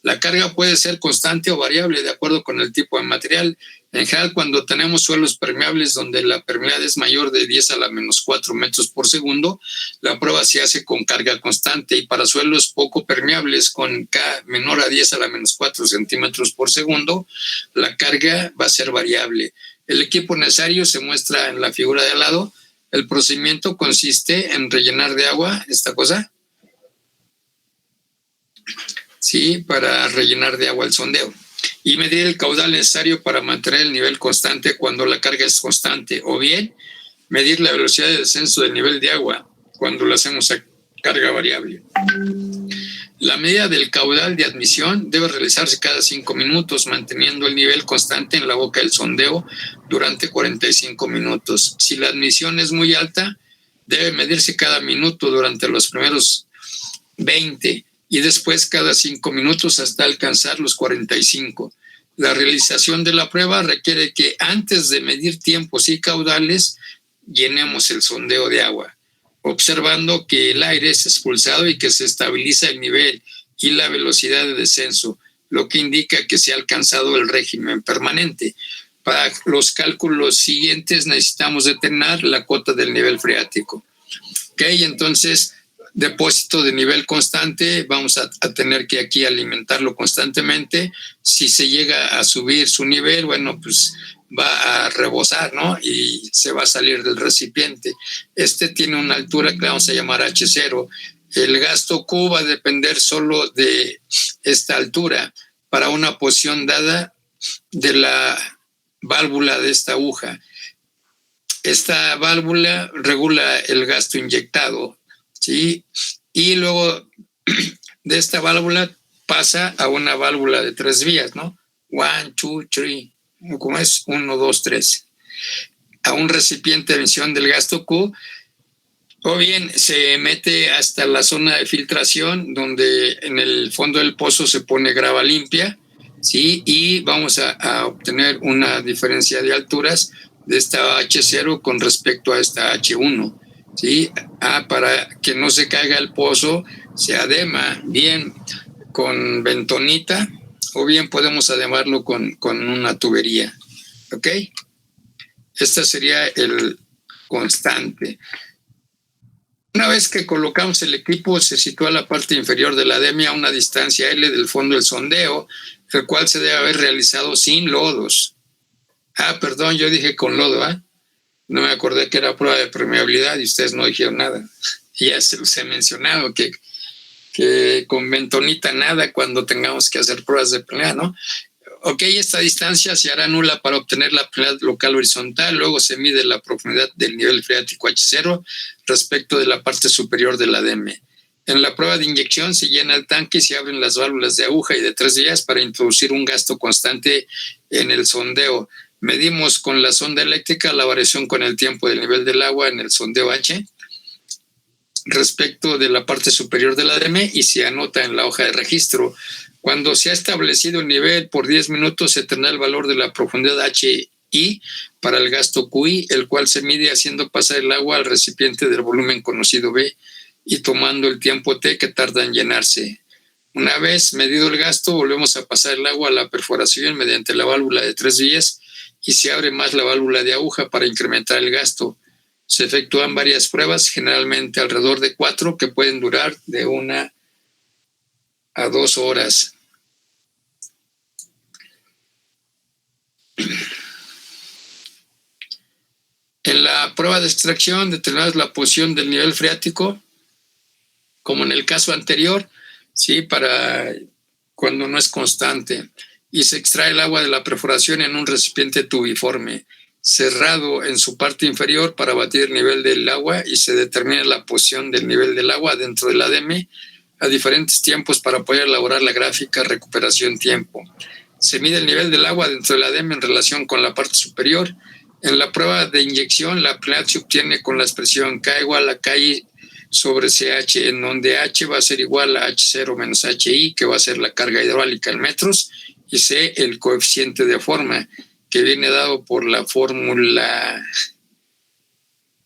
La carga puede ser constante o variable de acuerdo con el tipo de material. En general, cuando tenemos suelos permeables donde la permeabilidad es mayor de 10 a la menos 4 metros por segundo, la prueba se hace con carga constante, y para suelos poco permeables con K menor a 10 a la menos 4 centímetros por segundo, la carga va a ser variable. El equipo necesario se muestra en la figura de al lado. El procedimiento consiste en rellenar de agua esta cosa, ¿sí? Para rellenar de agua el sondeo y medir el caudal necesario para mantener el nivel constante cuando la carga es constante, o bien medir la velocidad de descenso del nivel de agua cuando lo hacemos a carga variable. La medida del caudal de admisión debe realizarse cada 5 minutos, manteniendo el nivel constante en la boca del sondeo durante 45 minutos. Si la admisión es muy alta, debe medirse cada minuto durante los primeros 20 y después cada 5 minutos hasta alcanzar los 45. La realización de la prueba requiere que antes de medir tiempos y caudales llenemos el sondeo de agua. observando que el aire es expulsado y que se estabiliza el nivel y la velocidad de descenso, lo que indica que se ha alcanzado el régimen permanente. Para los cálculos siguientes necesitamos determinar la cota del nivel freático. Ok, entonces, depósito de nivel constante, vamos a tener que aquí alimentarlo constantemente. Si se llega a subir su nivel, bueno, pues va a rebosar, ¿no? Y se va a salir del recipiente. Este tiene una altura que le vamos a llamar H0. El gasto Q va a depender solo de esta altura para una posición dada de la válvula de esta aguja. Esta válvula regula el gasto inyectado, ¿sí? Y luego de esta válvula pasa a una válvula de 3 vías, ¿no? 1, 2, 3, ¿cómo es? 1, 2, 3. A un recipiente de emisión del gasto Q, o bien se mete hasta la zona de filtración, donde en el fondo del pozo se pone grava limpia, ¿sí? Y vamos a obtener una diferencia de alturas de esta H0 con respecto a esta H1, ¿sí? Para que no se caiga el pozo, se adema bien con bentonita, o bien podemos ademarlo con una tubería, ¿ok? Este sería el constante. Una vez que colocamos el equipo, se sitúa la parte inferior de la ademia a una distancia L del fondo del sondeo, el cual se debe haber realizado sin lodos. Perdón, yo dije con lodo, no me acordé que era prueba de permeabilidad y ustedes no dijeron nada. Ya se los he mencionado que con bentonita nada cuando tengamos que hacer pruebas de permeabilidad, ¿no? Ok, esta distancia se hará nula para obtener la permeabilidad local horizontal, luego se mide la profundidad del nivel freático H0 respecto de la parte superior de la ADM. En la prueba de inyección se llena el tanque y se abren las válvulas de aguja y de 3 vías para introducir un gasto constante en el sondeo. Medimos con la sonda eléctrica la variación con el tiempo del nivel del agua en el sondeo H respecto de la parte superior de la ADM y se anota en la hoja de registro. Cuando se ha establecido el nivel por 10 minutos, se tendrá el valor de la profundidad HI para el gasto QI, el cual se mide haciendo pasar el agua al recipiente del volumen conocido B y tomando el tiempo T que tarda en llenarse. Una vez medido el gasto, volvemos a pasar el agua a la perforación mediante la válvula de 3 vías y se abre más la válvula de aguja para incrementar el gasto. Se efectúan varias pruebas, generalmente alrededor de 4, que pueden durar de 1 a 2 horas. En la prueba de extracción determinamos la posición del nivel freático, como en el caso anterior, ¿sí? Para cuando no es constante. Y se extrae el agua de la perforación en un recipiente tubiforme, cerrado en su parte inferior para batir el nivel del agua y se determina la posición del nivel del agua dentro del ADM a diferentes tiempos para poder elaborar la gráfica recuperación-tiempo. Se mide el nivel del agua dentro del ADM en relación con la parte superior. En la prueba de inyección, la permeabilidad se obtiene con la expresión K igual a KI sobre CH, en donde H va a ser igual a H0 menos HI, que va a ser la carga hidráulica en metros, y C, el coeficiente de forma, que viene dado por la fórmula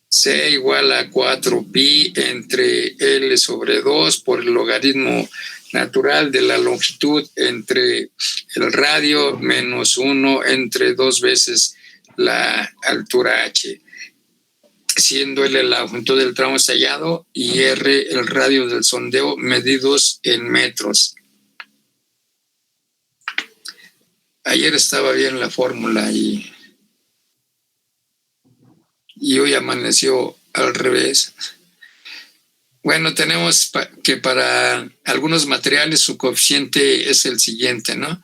C igual a 4pi entre L sobre 2 por el logaritmo natural de la longitud entre el radio menos 1 entre 2 veces la altura H, siendo L la longitud del tramo estallado y R el radio del sondeo medidos en metros. Ayer estaba bien la fórmula y hoy amaneció al revés. Bueno, tenemos que para algunos materiales su coeficiente es el siguiente, ¿no?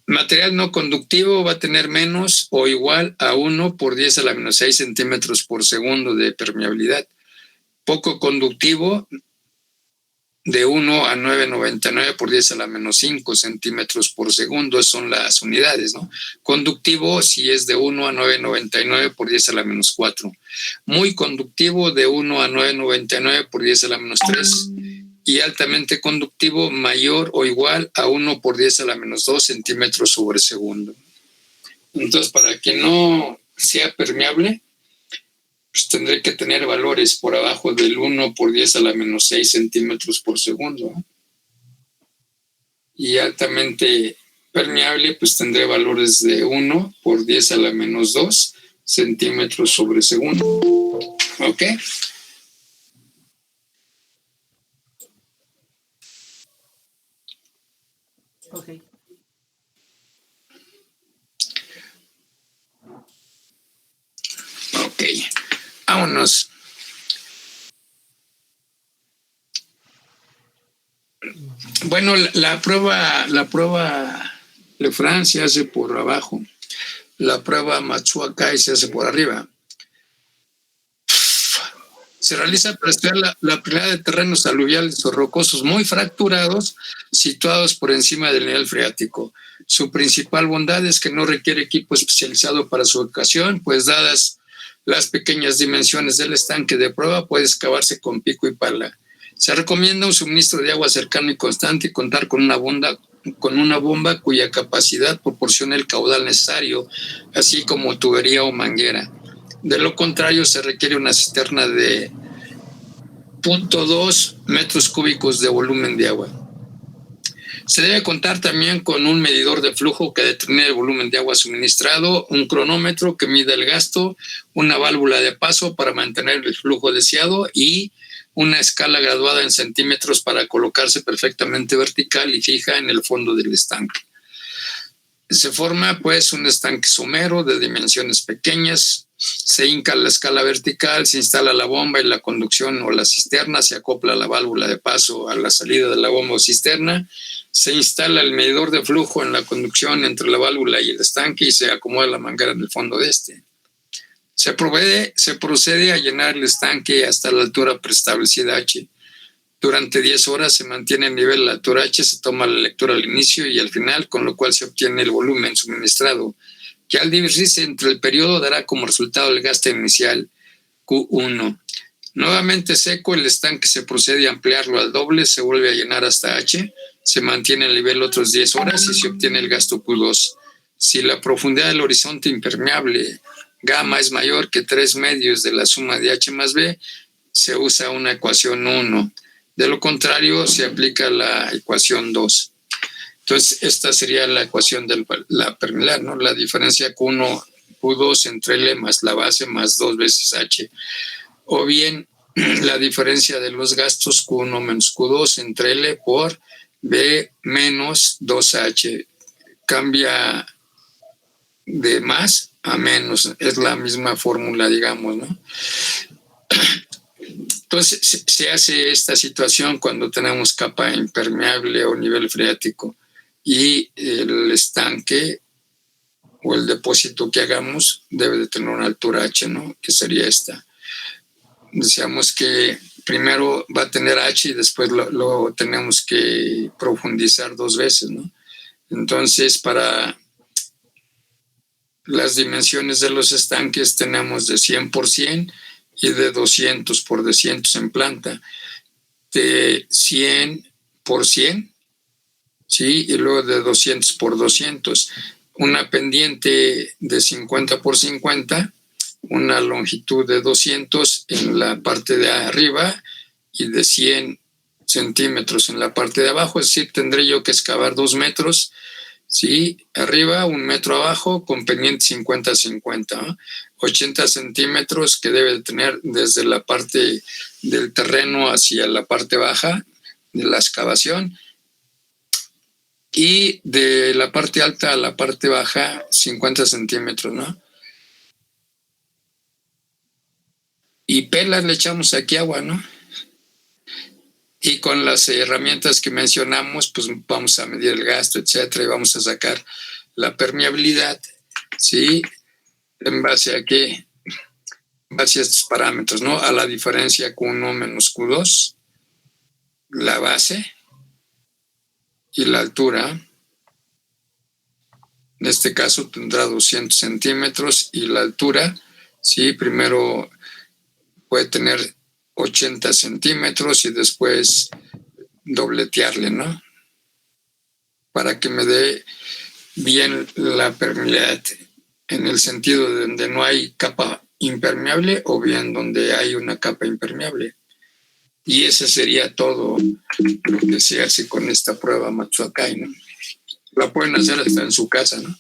Material no conductivo va a tener menos o igual a 1 por 10 a la menos 6 centímetros por segundo de permeabilidad. Poco conductivo, de 1 a 9,99 por 10 a la menos 5 centímetros por segundo, son las unidades, ¿no? Conductivo, si es de 1 a 9,99 por 10 a la menos 4. Muy conductivo, de 1 a 9,99 por 10 a la menos 3. Y altamente conductivo, mayor o igual a 1 por 10 a la menos 2 centímetros sobre segundo. Entonces, para que no sea permeable, pues tendré que tener valores por abajo del 1 por 10 a la menos 6 centímetros por segundo. Y altamente permeable, pues tendré valores de 1 por 10 a la menos 2 centímetros sobre segundo. ¿Ok? Ok. Ok. Vámonos. Bueno, la prueba Lefranc se hace por abajo. La prueba Matsuakai se hace por arriba. Se realiza para estudiar la prioridad de terrenos aluviales o rocosos muy fracturados situados por encima del nivel freático. Su principal bondad es que no requiere equipo especializado para su ocasión, pues dadas las pequeñas dimensiones del estanque de prueba, puede excavarse con pico y pala. Se recomienda un suministro de agua cercano y constante y contar con una bomba cuya capacidad proporcione el caudal necesario, así como tubería o manguera. De lo contrario, se requiere una cisterna de 0.2 metros cúbicos de volumen de agua. Se debe contar también con un medidor de flujo que determine el volumen de agua suministrado, un cronómetro que mida el gasto, una válvula de paso para mantener el flujo deseado y una escala graduada en centímetros para colocarse perfectamente vertical y fija en el fondo del estanque. Se forma pues un estanque somero de dimensiones pequeñas, se hinca la escala vertical, se instala la bomba y la conducción o la cisterna, se acopla la válvula de paso a la salida de la bomba o cisterna, se instala el medidor de flujo en la conducción entre la válvula y el estanque y se acomoda la manguera en el fondo de este. Se procede a llenar el estanque hasta la altura preestablecida H. Durante 10 horas se mantiene el nivel de la altura H, se toma la lectura al inicio y al final, con lo cual se obtiene el volumen suministrado, que al dividirse entre el periodo dará como resultado el gasto inicial Q1. Nuevamente seco, el estanque se procede a ampliarlo al doble, se vuelve a llenar hasta H, se mantiene el nivel otros 10 horas y se obtiene el gasto Q2. Si la profundidad del horizonte impermeable gamma es mayor que 3 medios de la suma de H más B, se usa una ecuación 1. De lo contrario, se aplica la ecuación 2. Entonces, esta sería la ecuación de la permeabilidad, ¿no? La diferencia Q1, Q2 entre L más la base más 2 veces H. O bien, la diferencia de los gastos Q1 menos Q2 entre L por B menos 2H. Cambia de más a menos. Es la misma fórmula, digamos, ¿no? Entonces, se hace esta situación cuando tenemos capa impermeable o nivel freático y el estanque o el depósito que hagamos debe de tener una altura H, ¿no? Que sería esta. Decíamos que primero va a tener H y después lo tenemos que profundizar 2 veces, ¿no? Entonces, para las dimensiones de los estanques tenemos de 100 por 100 y de 200 por 200 en planta, de 100 por 100, ¿sí? Y luego de 200 por 200, una pendiente de 50 por 50, una longitud de 200 en la parte de arriba y de 100 centímetros en la parte de abajo, es decir, tendré yo que excavar 2 metros, ¿sí? Arriba, 1 metro abajo, con pendiente 50-50, ¿no? 80 centímetros que debe de tener desde la parte del terreno hacia la parte baja de la excavación y de la parte alta a la parte baja 50 centímetros, ¿no? Y pelas le echamos aquí agua, ¿no? Y con las herramientas que mencionamos, pues vamos a medir el gasto, etcétera, y vamos a sacar la permeabilidad, ¿sí? ¿En base a qué? En base a estos parámetros, ¿no? A la diferencia Q1 menos Q2, la base y la altura. En este caso tendrá 200 centímetros y la altura, ¿sí? Primero puede tener 80 centímetros y después dobletearle, ¿no? Para que me dé bien la permeabilidad en el sentido de donde no hay capa impermeable o bien donde hay una capa impermeable. Y ese sería todo lo que se hace con esta prueba Matsuakai, ¿no? La pueden hacer hasta en su casa, ¿no?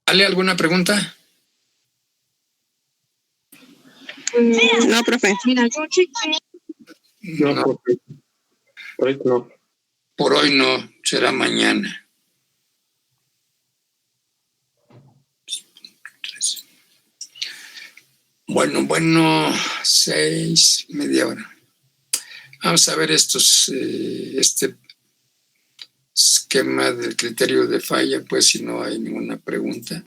¿Hay alguna pregunta? No, profe. Mira, yo chequé. No, profe. Por ahí no. Por hoy no, será mañana. Bueno, 6, media hora. Vamos a ver este esquema del criterio de falla, pues si no hay ninguna pregunta.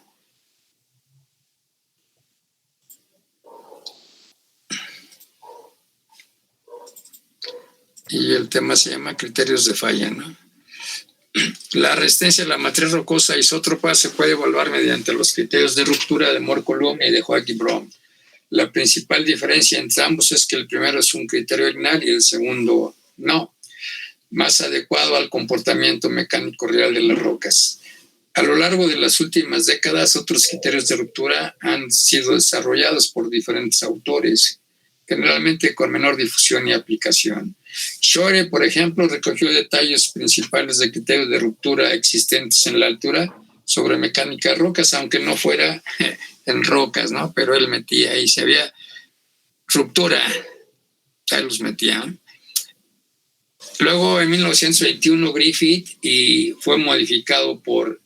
Y el tema se llama criterios de falla, ¿no? La resistencia a la matriz rocosa isótropa se puede evaluar mediante los criterios de ruptura de Mohr-Coulomb y de Joachim-Brown. La principal diferencia entre ambos es que el primero es un criterio lineal y el segundo no, más adecuado al comportamiento mecánico real de las rocas. A lo largo de las últimas décadas, otros criterios de ruptura han sido desarrollados por diferentes autores, generalmente con menor difusión y aplicación. Shore, por ejemplo, recogió detalles principales de criterios de ruptura existentes en la altura sobre mecánica de rocas, aunque no fuera en rocas, ¿no? Pero él metía ahí, si había ruptura, ahí los metía. Luego, en 1921, Griffith, y fue modificado por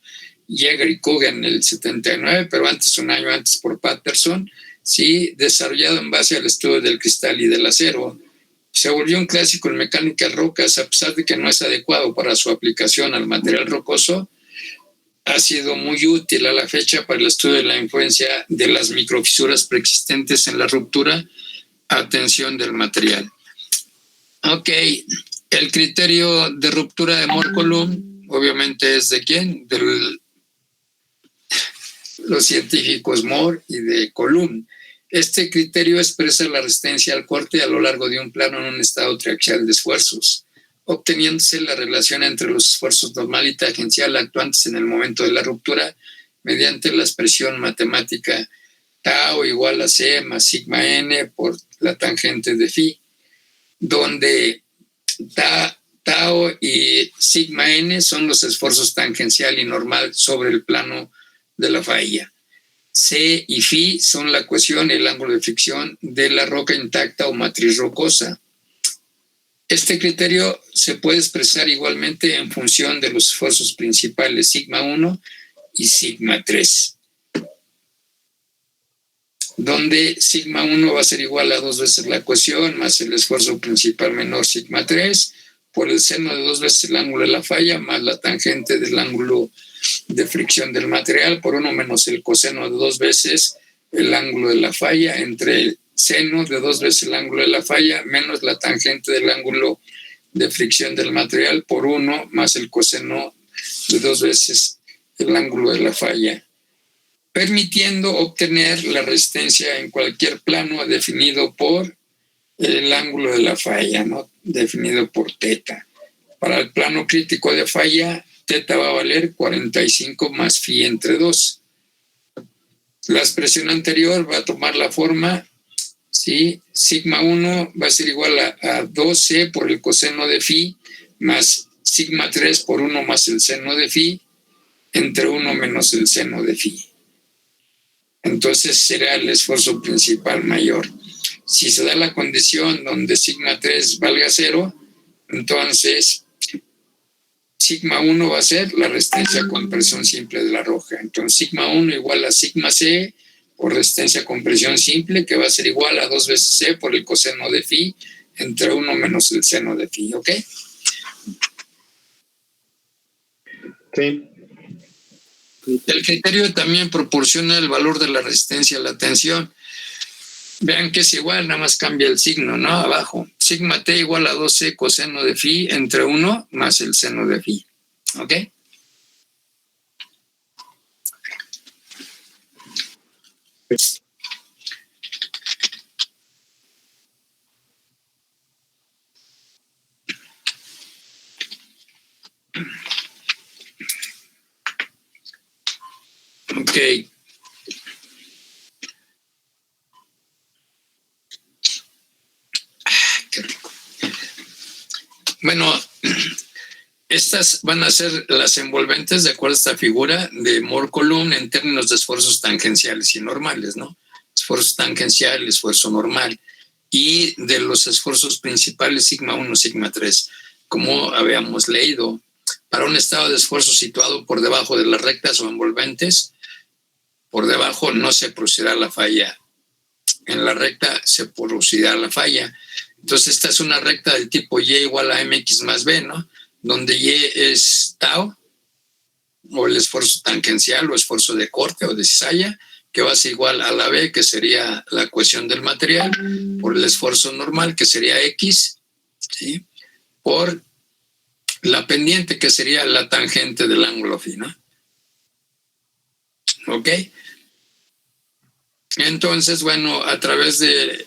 Yeager y Coogan en el 79, pero un año antes por Patterson, sí, desarrollado en base al estudio del cristal y del acero. Se volvió un clásico en mecánica de rocas, a pesar de que no es adecuado para su aplicación al material rocoso. Ha sido muy útil a la fecha para el estudio de la influencia de las microfisuras preexistentes en la ruptura a tensión del material. Ok, el criterio de ruptura de Mohr-Coulomb, obviamente es de quién? De los científicos Mohr y de Coulomb. Este criterio expresa la resistencia al corte a lo largo de un plano en un estado triaxial de esfuerzos, obteniéndose la relación entre los esfuerzos normal y tangencial actuantes en el momento de la ruptura mediante la expresión matemática tau igual a c más sigma n por la tangente de phi, donde tau y sigma n son los esfuerzos tangencial y normal sobre el plano de la falla. C y phi son la cohesión y el ángulo de fricción de la roca intacta o matriz rocosa. Este criterio se puede expresar igualmente en función de los esfuerzos principales sigma 1 y sigma 3, donde sigma 1 va a ser igual a 2 veces la cohesión más el esfuerzo principal menor sigma 3 por el seno de 2 veces el ángulo de la falla más la tangente del ángulo de fricción del material por 1 menos el coseno de 2 veces el ángulo de la falla entre el seno de 2 veces el ángulo de la falla menos la tangente del ángulo de fricción del material por 1 más el coseno de 2 veces el ángulo de la falla, permitiendo obtener la resistencia en cualquier plano definido por el ángulo de la falla, ¿no? Definido por teta. Para el plano crítico de falla, teta va a valer 45 más phi entre 2. La expresión anterior va a tomar la forma, ¿sí? Sigma 1 va a ser igual a 2c por el coseno de phi más sigma 3 por 1 más el seno de phi entre 1 menos el seno de phi. Entonces será el esfuerzo principal mayor. Si se da la condición donde sigma 3 valga 0, entonces sigma 1 va a ser la resistencia con presión simple de la roca. Entonces sigma 1 igual a sigma c por resistencia con presión simple, que va a ser igual a 2 veces c por el coseno de phi entre 1 menos el seno de phi, ¿ok? Sí. El criterio también proporciona el valor de la resistencia a la tensión. Vean que es igual, nada más cambia el signo, ¿no? Abajo. Sigma t igual a 2c coseno de phi entre 1 más el seno de phi. ¿Ok? Ok. Bueno, estas van a ser las envolventes de acuerdo a esta figura de Mohr-Coulomb en términos de esfuerzos tangenciales y normales, ¿no? Esfuerzo tangencial, esfuerzo normal, y de los esfuerzos principales sigma 1, sigma 3. Como habíamos leído, para un estado de esfuerzo situado por debajo de las rectas o envolventes, por debajo no se producirá la falla. En la recta se producirá la falla. Entonces, esta es una recta del tipo Y igual a mx más b, ¿no? Donde Y es tau, o el esfuerzo tangencial, o esfuerzo de corte o de cizalla, que va a ser igual a la B, que sería la cohesión del material, por el esfuerzo normal, que sería X, ¿sí? Por la pendiente, que sería la tangente del ángulo phi, ¿no? ¿Ok? Entonces, bueno, a través de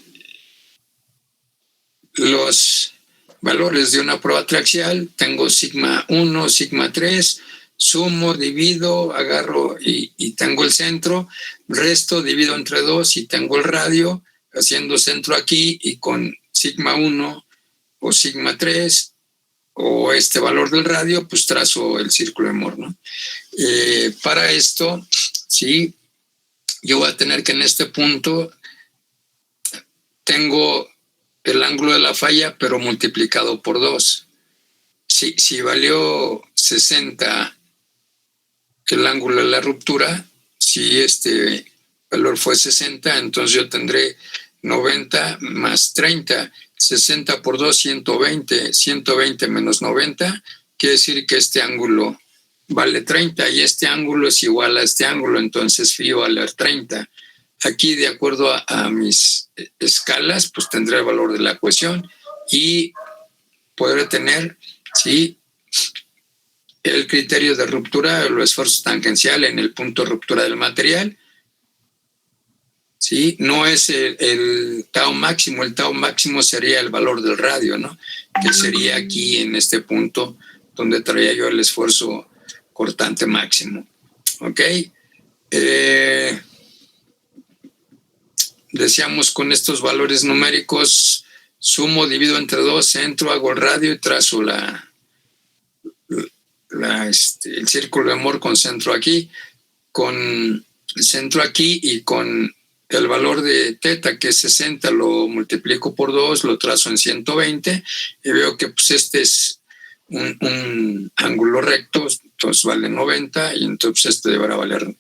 los valores de una prueba triaxial, tengo sigma 1, sigma 3, sumo, divido, agarro y tengo el centro, resto, divido entre 2 y tengo el radio, haciendo centro aquí, y con sigma 1 o sigma 3 o este valor del radio, pues trazo el círculo de Mohr, ¿no? Para esto, sí, yo voy a tener que en este punto tengo el ángulo de la falla, pero multiplicado por 2. Si valió 60 el ángulo de la ruptura, si este valor fue 60, entonces yo tendré 90 más 30. 60 por 2, 120. 120 menos 90, quiere decir que este ángulo vale 30 y este ángulo es igual a este ángulo, entonces phi va a valer 30. Aquí, de acuerdo a mis escalas, pues tendré el valor de la ecuación y podré tener, ¿sí?, el criterio de ruptura, el esfuerzo tangencial en el punto de ruptura del material. ¿Sí? No es el tau máximo, el tau máximo sería el valor del radio, ¿no? Que sería aquí en este punto donde traía yo el esfuerzo cortante máximo. ¿Ok? Decíamos con estos valores numéricos, sumo, divido entre 2, centro, hago el radio y trazo el círculo de Mohr con centro aquí, con el centro aquí y con el valor de teta, que es 60, lo multiplico por 2, lo trazo en 120 y veo que pues este es un ángulo recto, entonces vale 90 y entonces este deberá valer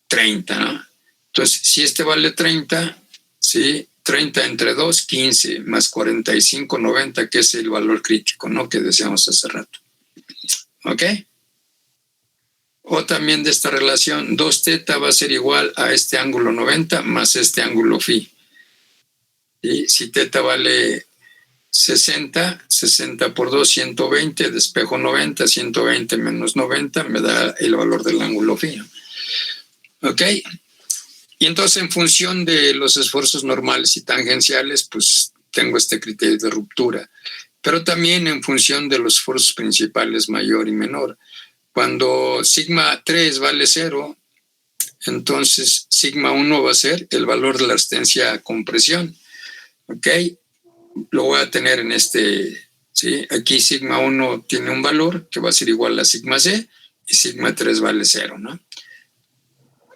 30, ¿no? Entonces, si este vale 30, ¿sí?, 30 entre 2, 15, más 45, 90, que es el valor crítico, ¿no?, que decíamos hace rato. ¿Ok? O también de esta relación, 2 teta va a ser igual a este ángulo 90 más este ángulo phi. Y si teta vale 60, 60 por 2, 120, despejo 90, 120 menos 90 me da el valor del ángulo phi. ¿Ok? Y entonces, en función de los esfuerzos normales y tangenciales, pues tengo este criterio de ruptura. Pero también en función de los esfuerzos principales mayor y menor. Cuando sigma 3 vale 0, entonces sigma 1 va a ser el valor de la resistencia a compresión. ¿Ok? Lo voy a tener en este, ¿sí? Aquí sigma 1 tiene un valor que va a ser igual a sigma c y sigma 3 vale 0, ¿no?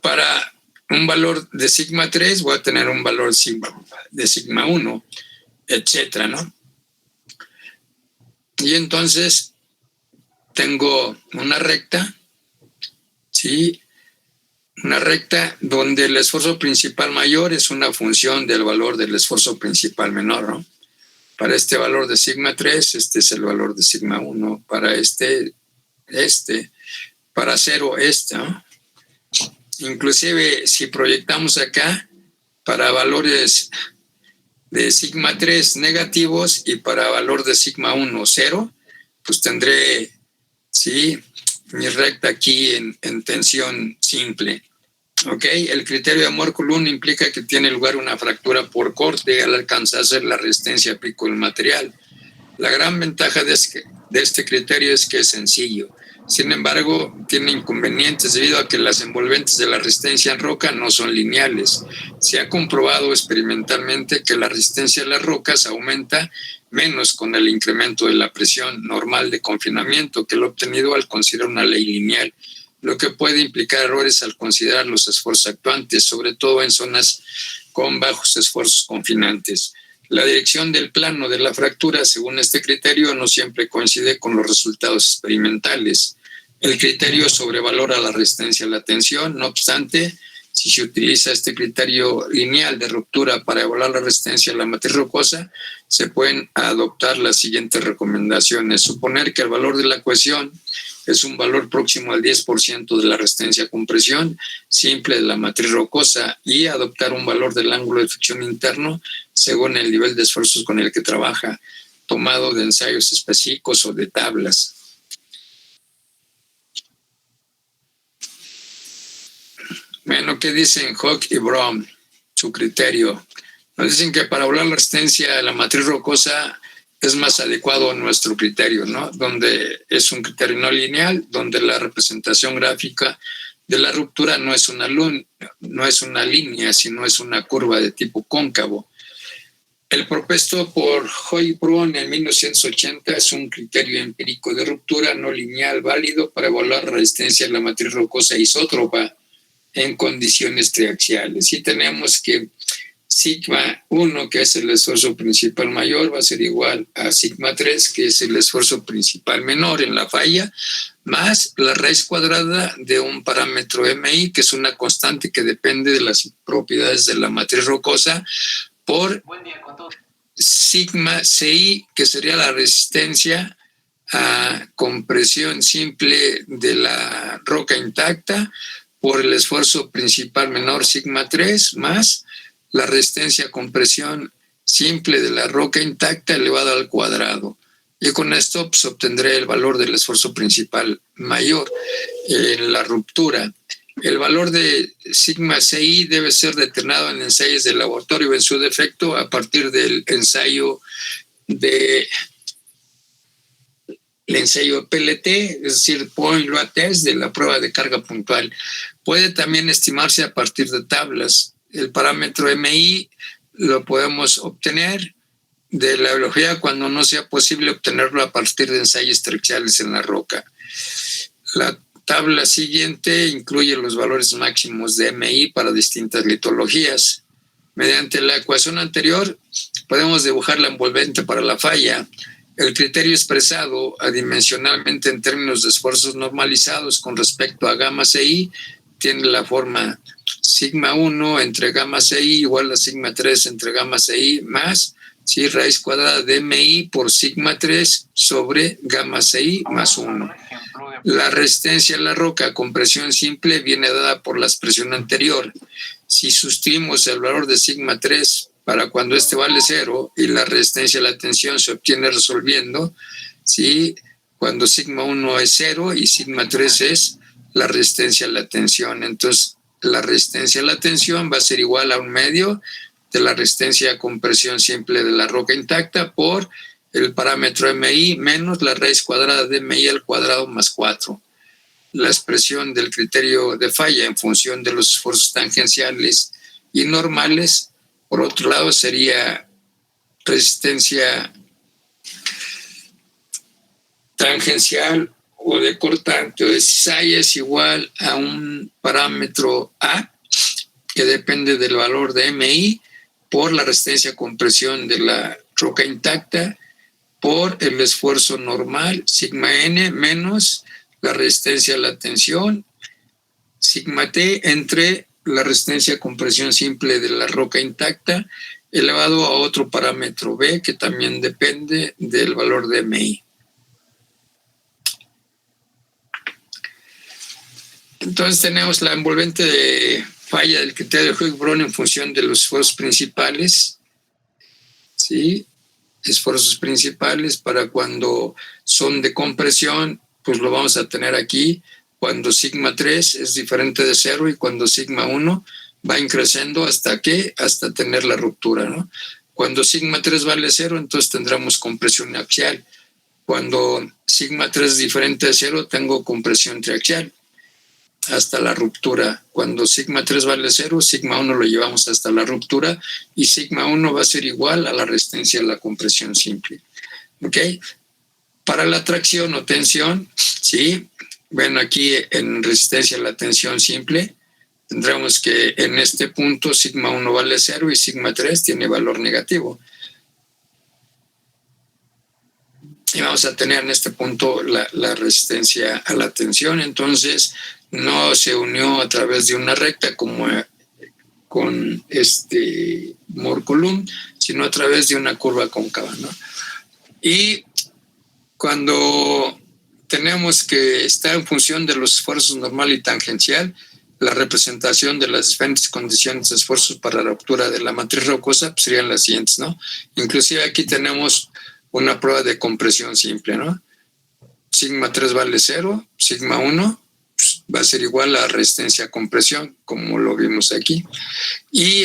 Para un valor de sigma 3 voy a tener un valor de sigma 1, etcétera, ¿no? Y entonces tengo una recta, ¿sí? Una recta donde el esfuerzo principal mayor es una función del valor del esfuerzo principal menor, ¿no? Para este valor de sigma 3, este es el valor de sigma 1. Para para 0, ¿no? Inclusive, si proyectamos acá, para valores de sigma 3 negativos y para valor de sigma 1 0, pues tendré, ¿sí?, mi recta aquí en tensión simple. ¿Ok? El criterio de Mohr-Coulomb implica que tiene lugar una fractura por corte al alcanzarse la resistencia pico del material. La gran ventaja de este criterio es que es sencillo. Sin embargo, tiene inconvenientes debido a que las envolventes de la resistencia en roca no son lineales. Se ha comprobado experimentalmente que la resistencia de las rocas aumenta menos con el incremento de la presión normal de confinamiento que lo obtenido al considerar una ley lineal, lo que puede implicar errores al considerar los esfuerzos actuantes, sobre todo en zonas con bajos esfuerzos confinantes. La dirección del plano de la fractura, según este criterio, no siempre coincide con los resultados experimentales. El criterio sobrevalora la resistencia a la tensión, no obstante, si se utiliza este criterio lineal de ruptura para evaluar la resistencia a la matriz rocosa, se pueden adoptar las siguientes recomendaciones. Suponer que el valor de la cohesión es un valor próximo al 10% de la resistencia a compresión simple de la matriz rocosa y adoptar un valor del ángulo de fricción interno según el nivel de esfuerzos con el que trabaja, tomado de ensayos específicos o de tablas. Bueno, ¿qué dicen Hawk y Brown? Su criterio. Nos dicen que para evaluar la resistencia a la matriz rocosa es más adecuado nuestro criterio, ¿no? Donde es un criterio no lineal, donde la representación gráfica de la ruptura no es una línea, sino es una curva de tipo cóncavo. El propuesto por Hoy y Brown en 1980 es un criterio empírico de ruptura no lineal válido para evaluar la resistencia a la matriz rocosa isótropa en condiciones triaxiales. Y tenemos que sigma 1, que es el esfuerzo principal mayor, va a ser igual a sigma 3, que es el esfuerzo principal menor en la falla, más la raíz cuadrada de un parámetro MI, que es una constante que depende de las propiedades de la matriz rocosa, por sigma CI, que sería la resistencia a compresión simple de la roca intacta, por el esfuerzo principal menor sigma 3 más la resistencia a compresión simple de la roca intacta elevada al cuadrado. Y con esto pues, obtendré el valor del esfuerzo principal mayor en la ruptura. El valor de sigma CI debe ser determinado en ensayos de laboratorio en su defecto a partir del ensayo PLT, es decir, point load test de la prueba de carga puntual. Puede también estimarse a partir de tablas. El parámetro MI lo podemos obtener de la biología cuando no sea posible obtenerlo a partir de ensayos triaxiales en la roca. La tabla siguiente incluye los valores máximos de MI para distintas litologías. Mediante la ecuación anterior podemos dibujar la envolvente para la falla. El criterio expresado adimensionalmente en términos de esfuerzos normalizados con respecto a gamma CI tiene la forma sigma 1 entre gamma CI igual a sigma 3 entre gamma CI más raíz cuadrada de MI por sigma 3 sobre gamma CI más 1. La resistencia a la roca a compresión simple viene dada por la expresión anterior. Si sustituimos el valor de sigma 3 para cuando este vale 0 y la resistencia a la tensión se obtiene resolviendo, ¿sí? Cuando sigma 1 es 0 y sigma 3 es la resistencia a la tensión. Entonces, la resistencia a la tensión va a ser igual a un medio de la resistencia a compresión simple de la roca intacta por el parámetro MI menos la raíz cuadrada de MI al cuadrado más 4. La expresión del criterio de falla en función de los esfuerzos tangenciales y normales, por otro lado, sería resistencia tangencial o de cortante o de cizalla es igual a un parámetro A que depende del valor de MI por la resistencia a compresión de la roca intacta por el esfuerzo normal sigma N menos la resistencia a la tensión sigma T entre la resistencia a compresión simple de la roca intacta elevado a otro parámetro B que también depende del valor de MI. Entonces tenemos la envolvente de falla del criterio de Hugh-Brown en función de los esfuerzos principales, ¿sí? Esfuerzos principales para cuando son de compresión, pues lo vamos a tener aquí, cuando sigma 3 es diferente de 0 y cuando sigma 1 va increciendo hasta tener la ruptura, ¿no? Cuando sigma 3 vale 0, entonces tendremos compresión axial. Cuando sigma 3 es diferente de 0, tengo compresión triaxial. hasta la ruptura. Cuando sigma 3 vale 0, sigma 1 lo llevamos hasta la ruptura y sigma 1 va a ser igual a la resistencia a la compresión simple. ¿Ok? Para la tracción o tensión, ¿sí? Bueno, aquí en resistencia a la tensión simple, tendremos que en este punto sigma 1 vale 0 y sigma 3 tiene valor negativo. Y vamos a tener en este punto la resistencia a la tensión. Entonces, no se unió a través de una recta como con Mohr-Coulomb, sino a través de una curva cóncava, ¿no? Y cuando tenemos que estar en función de los esfuerzos normal y tangencial, la representación de las diferentes condiciones de esfuerzos para la ruptura de la matriz rocosa pues serían las siguientes, ¿no? Inclusive aquí tenemos una prueba de compresión simple, ¿no? Sigma 3 vale 0, sigma 1 pues, va a ser igual a resistencia a compresión, como lo vimos aquí. Y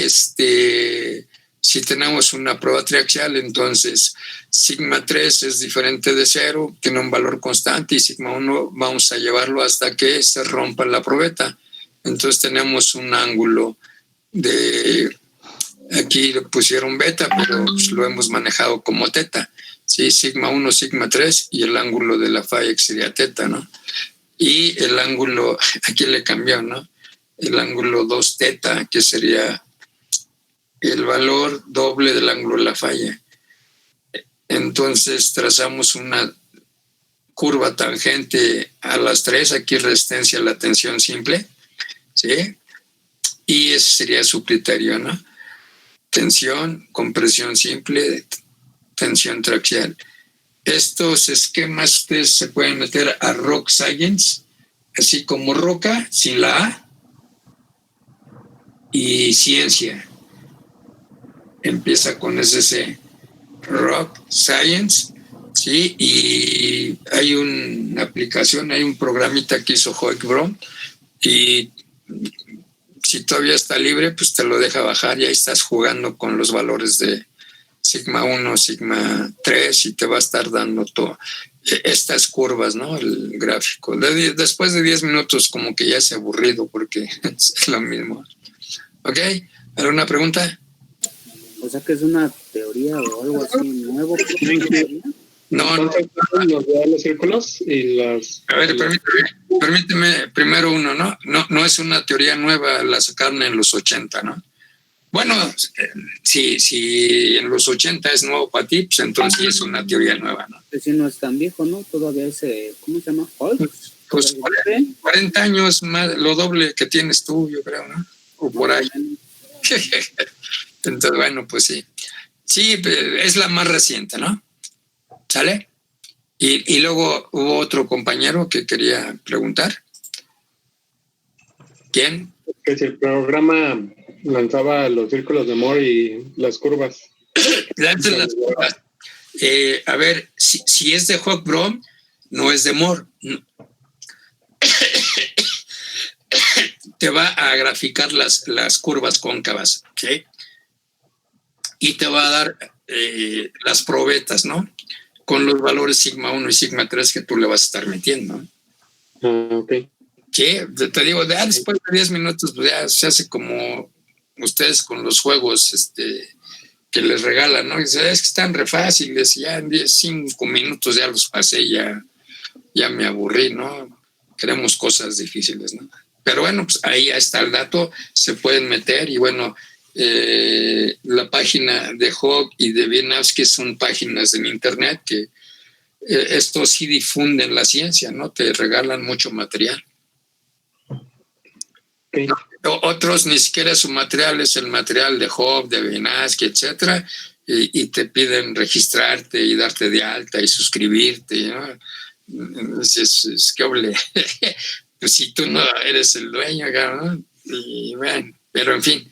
si tenemos una prueba triaxial, entonces sigma 3 es diferente de 0, tiene un valor constante, y sigma 1 vamos a llevarlo hasta que se rompa la probeta. Entonces tenemos un ángulo de, aquí le pusieron beta, pero pues lo hemos manejado como teta, ¿sí? Sigma 1, sigma 3, y el ángulo de la falla sería teta, ¿no? Y el ángulo, aquí le cambió, ¿no? El ángulo 2 teta, que sería el valor doble del ángulo de la falla. Entonces trazamos una curva tangente a las 3, aquí resistencia a la tensión simple, ¿sí? Y ese sería su criterio, ¿no? Tensión, compresión simple, tensión traxial. Estos esquemas ustedes se pueden meter a Rock Science, así como roca, sin la A, y ciencia. Empieza con SC, Rock Science, ¿sí? Y hay una aplicación, hay un programita que hizo Hoek-Brom, y si todavía está libre, pues te lo deja bajar y ahí estás jugando con los valores de sigma 1, sigma 3 y te va a estar dando todo estas curvas, ¿no? El gráfico. Después de 10 minutos como que ya es aburrido porque es lo mismo. ¿Ok? ¿Alguna pregunta? O sea que es una teoría o algo así nuevo. No. Los círculos y las... A ver, permíteme primero uno, ¿no? No es una teoría nueva, la sacaron en los 80, ¿no? Bueno, si en los 80 es nuevo para ti, pues entonces sí es una teoría nueva, ¿no? Pues si no es tan viejo, ¿no? Todavía ese, ¿cómo se llama? Holtz. Pues 40 años más, lo doble que tienes tú, yo creo, ¿no? O por ahí. Entonces, bueno, pues sí. Sí, es la más reciente, ¿no? ¿Sale? Y luego hubo otro compañero que quería preguntar. ¿Quién? Que si el programa lanzaba los círculos de Mohr y las curvas. Lanza las curvas. A ver, si es de Hoek-Brom, no es de Mohr. No. Te va a graficar las curvas cóncavas, ¿sí? Y te va a dar las probetas, ¿no? Con los valores sigma 1 y sigma 3 que tú le vas a estar metiendo. Ok. Sí, te digo, después de 10 minutos pues ya se hace como ustedes con los juegos que les regalan, ¿no? Y dice, es que están re fáciles, ya en 5 minutos ya los pasé, ya me aburrí, ¿no? Queremos cosas difíciles, ¿no? Pero bueno, pues ahí ya está el dato, se pueden meter y bueno, la página de Hogg y de Wieniawski son páginas en internet que esto sí difunden la ciencia, ¿no? Te regalan mucho material. Okay. Otros ni siquiera su material es el material de Hogg, de Wieniawski, etcétera, y te piden registrarte y darte de alta y suscribirte, ¿no? Es que hable. Pues si tú no eres el dueño, ¿no? Y bueno, pero en fin,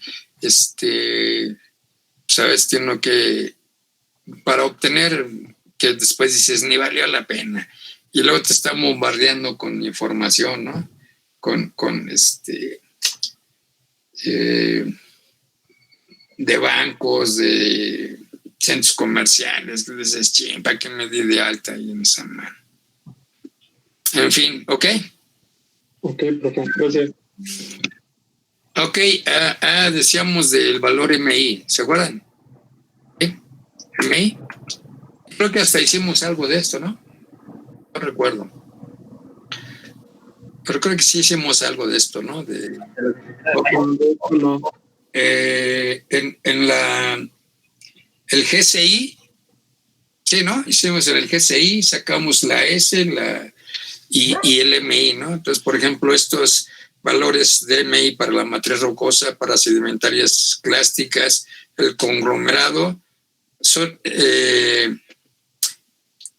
sabes, tengo que, para obtener que después dices, ni valió la pena, y luego te están bombardeando con información, ¿no? Con de bancos, de centros comerciales, que dices, ching, ¿para qué me di de alta ahí en esa mano? En fin, ¿ok? Ok, profe, gracias. Ok, decíamos del valor MI, ¿se acuerdan? ¿Sí? MI. Creo que hasta hicimos algo de esto, ¿no? No recuerdo. Pero creo que sí hicimos algo de esto, ¿no? El GCI, sí, ¿no? Hicimos el GCI, sacamos la S y el MI, ¿no? Entonces, por ejemplo, estos valores de MI para la matriz rocosa, para sedimentarias clásticas, el conglomerado, son,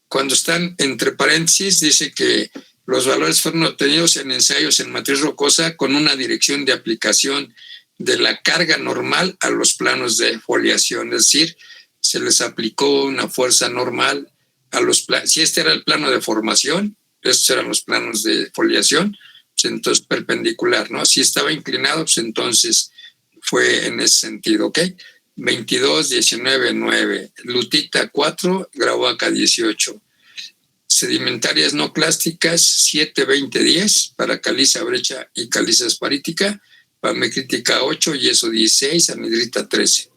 cuando están entre paréntesis, dice que los valores fueron obtenidos en ensayos en matriz rocosa con una dirección de aplicación de la carga normal a los planos de foliación, es decir, se les aplicó una fuerza normal a los planos. Si este era el plano de formación, estos eran los planos de foliación, pues entonces perpendicular, ¿no? Si estaba inclinado, pues entonces fue en ese sentido, ¿ok? 22, 19, 9. Lutita 4, Grauaca 18. Sedimentarias no clásticas 7, 20, 10 para caliza brecha y caliza esparítica, pamecrítica 8, yeso 16, anhidrita 13.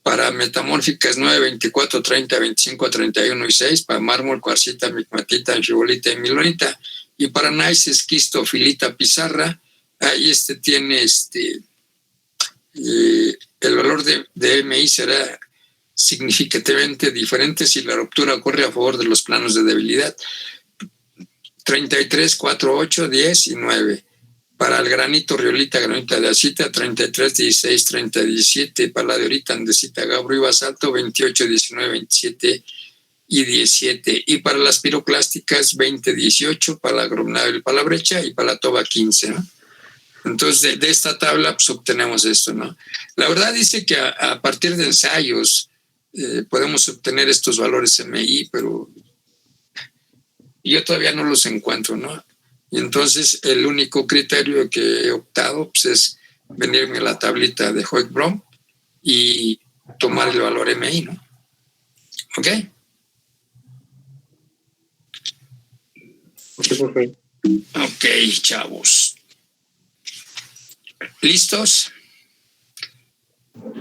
Para metamórficas 9, 24, 30, 25, 31 y 6, para mármol, cuarcita, migmatita, angibolita y milonita. Y para gneiss, esquistofilita, pizarra, ahí tiene el valor de MI será significativamente diferente si la ruptura ocurre a favor de los planos de debilidad. 33, 4, 8, 10 y 9. Para el granito, riolita, granita de acita, 33, 16, 30, 17. Para la diorita, andesita, gabro y basalto, 28, 19, 27 y 17. Y para las piroclásticas, 20, 18. Para la grobnable, para la brecha y para la toba, 15, ¿no? Entonces, de esta tabla, pues obtenemos esto, ¿no? La verdad dice que a partir de ensayos podemos obtener estos valores MI, pero yo todavía no los encuentro, ¿no? Y entonces, el único criterio que he optado pues, es venirme a la tablita de Hoek-Brom y tomar el valor MI, ¿no? ¿Ok? Ok, chavos. ¿Listos?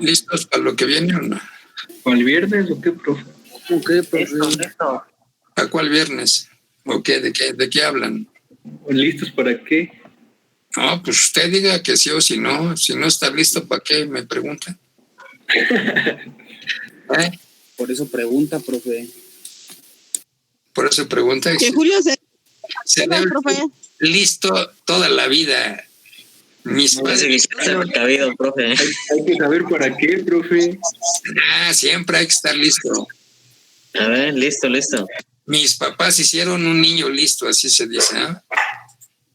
¿Listos para lo que viene o no? ¿Para el viernes o qué, profe? Ok, profe. ¿A cuál viernes? ¿O qué? ¿De qué hablan? ¿Listos para qué? No, pues usted diga que sí o si no. Si no está listo, ¿para qué me pregunta? Por eso pregunta, profe. Por eso pregunta. Que Julio se debe profe. Listo toda la vida. Mis padres. Cabido, profe. Hay que saber para qué, profe. Siempre hay que estar listo. A ver, listo. Mis papás hicieron un niño listo, así se dice, ¿no?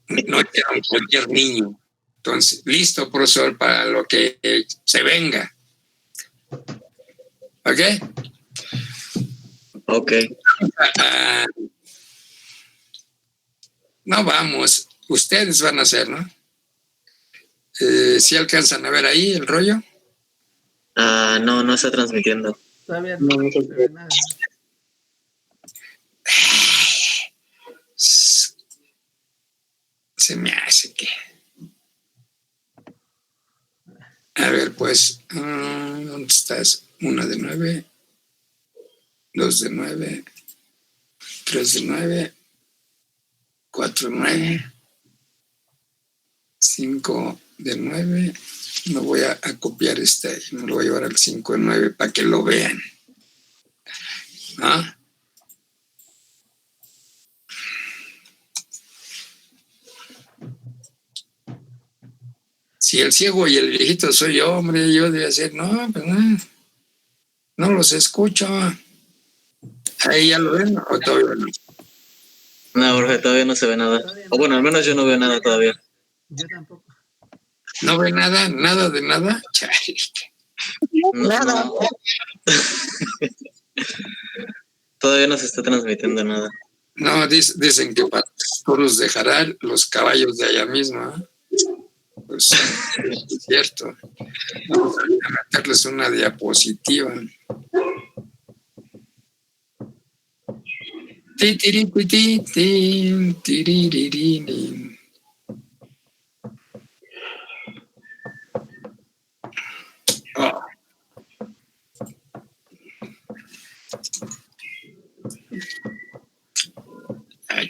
No hicieron cualquier niño. Entonces, listo, profesor, para lo que se venga. ¿Ok? Ok. No vamos, ustedes van a hacer, ¿no? ¿Sí alcanzan a ver ahí el rollo? No está transmitiendo. Todavía no se ve nada. Se me hace que... A ver, pues, ¿dónde estás? 1 de 9, 2 de 9, 3 de 9, 4 de 9, 5 de 9. Me voy a copiar me lo voy a llevar al 5 de 9 para que lo vean. ¿Ah? Si el ciego y el viejito soy yo, hombre, yo debía decir, no, pues no los escucho. Ahí ya lo ven, o todavía no. No, profe, todavía no se ve nada. O bueno, al menos yo no veo nada todavía. Yo tampoco. ¿No ve nada? ¿Nada de nada? Nada. No. Todavía no se está transmitiendo nada. No, dicen que para los toros de Jaral, los caballos de allá mismo, ¿eh? Pues es cierto. Vamos a meterles una diapositiva.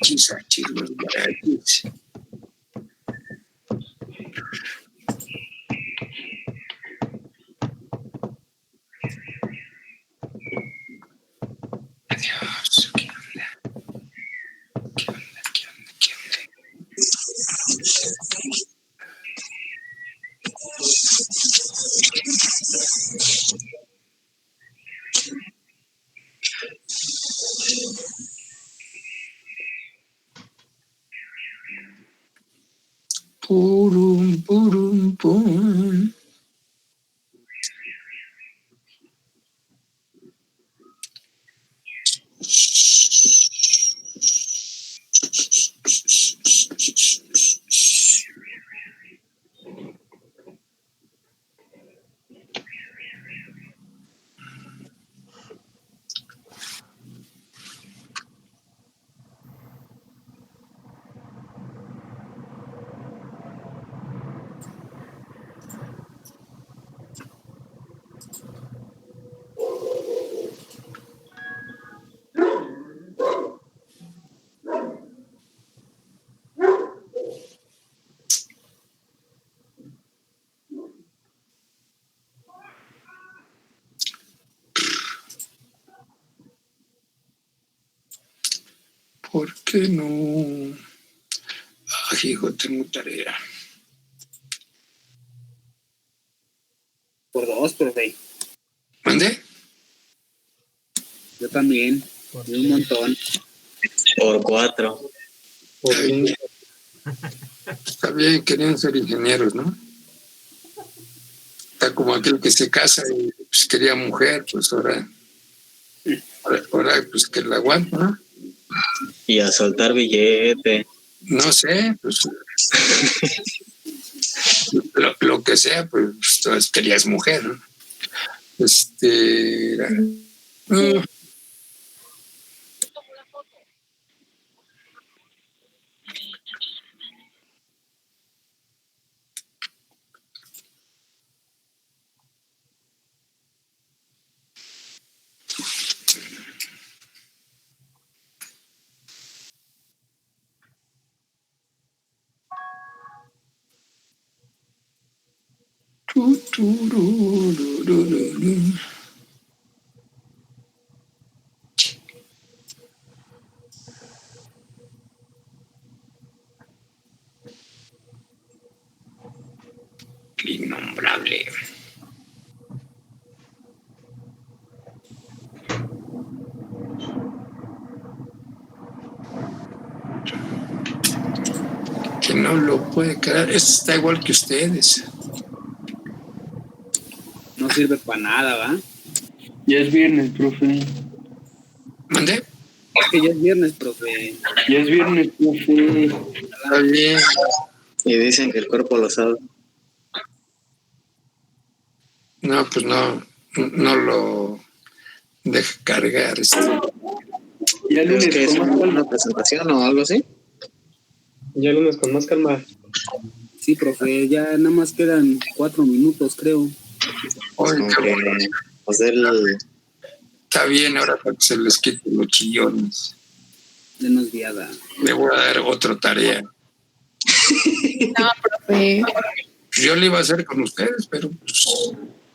mariachis, los mariachis. Adiós, ¿qué onda? ¿Qué onda? ¿Qué onda? ¿Qué onda? Purum, purum, pum. ¿Por qué no? Ay, hijo, tengo tarea. Por 2, profe. ¿Mande? Yo también. Y un montón. Por 4. Por 5. Está bien, querían ser ingenieros, ¿no? Está como aquel que se casa y pues, quería mujer, pues ahora pues que la aguanta, ¿no? Y a soltar billete. No sé, pues lo que sea, pues todas querías mujer, ¿no? Innombrable. Que no lo puede creer. Esto está igual que ustedes. No sirve para nada, ¿va? Ya es viernes, profe. ¿Mande? Es que ya es viernes, profe. Ya es viernes, profe. Está bien. Y dicen que el cuerpo lo sabe. No, pues no lo deja cargar. Ya ¿Es lunes que es con más calma. una presentación o algo así? Ya lunes con más calma. Sí, profe, ya nada más quedan 4 minutos, creo. Pues Oye, como que hacer el... está bien ahora para que se les quiten los chillones. Denos viada. Le voy a dar otra tarea. No, profe. Yo le iba a hacer con ustedes, pero pues,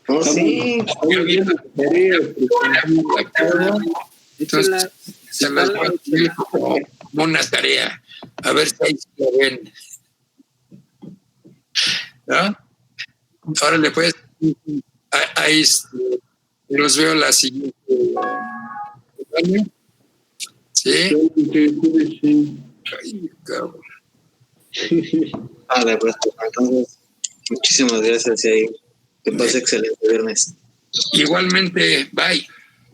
Oh, sí. yo vi la tarea, entonces se las voy a decir como una tarea. A ver si ahí se lo ven. ¿No? Ahora le puedes. Ahí los veo la siguiente. ¿Sí? Sí. Ay, cabrón. Vale, pues entonces, muchísimas gracias y que pase excelente viernes. Igualmente, bye.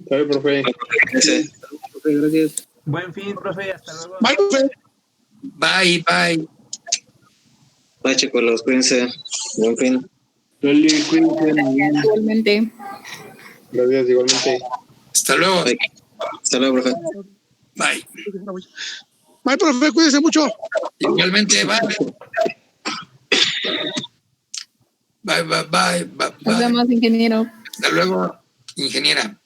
¿Sabe, profe? Gracias. Profe, gracias. Buen fin, profe, hasta luego. Bye, bye. Bye, chicos, cuídense. Buen fin. Dale, cuídense. Igualmente. Gracias, igualmente. Hasta luego. Bye. Hasta luego, profe. Bye. Bye, profe, cuídese mucho. Igualmente, bye. Bye, bye, bye, bye. Nos vemos, ingeniero. Hasta luego, ingeniera.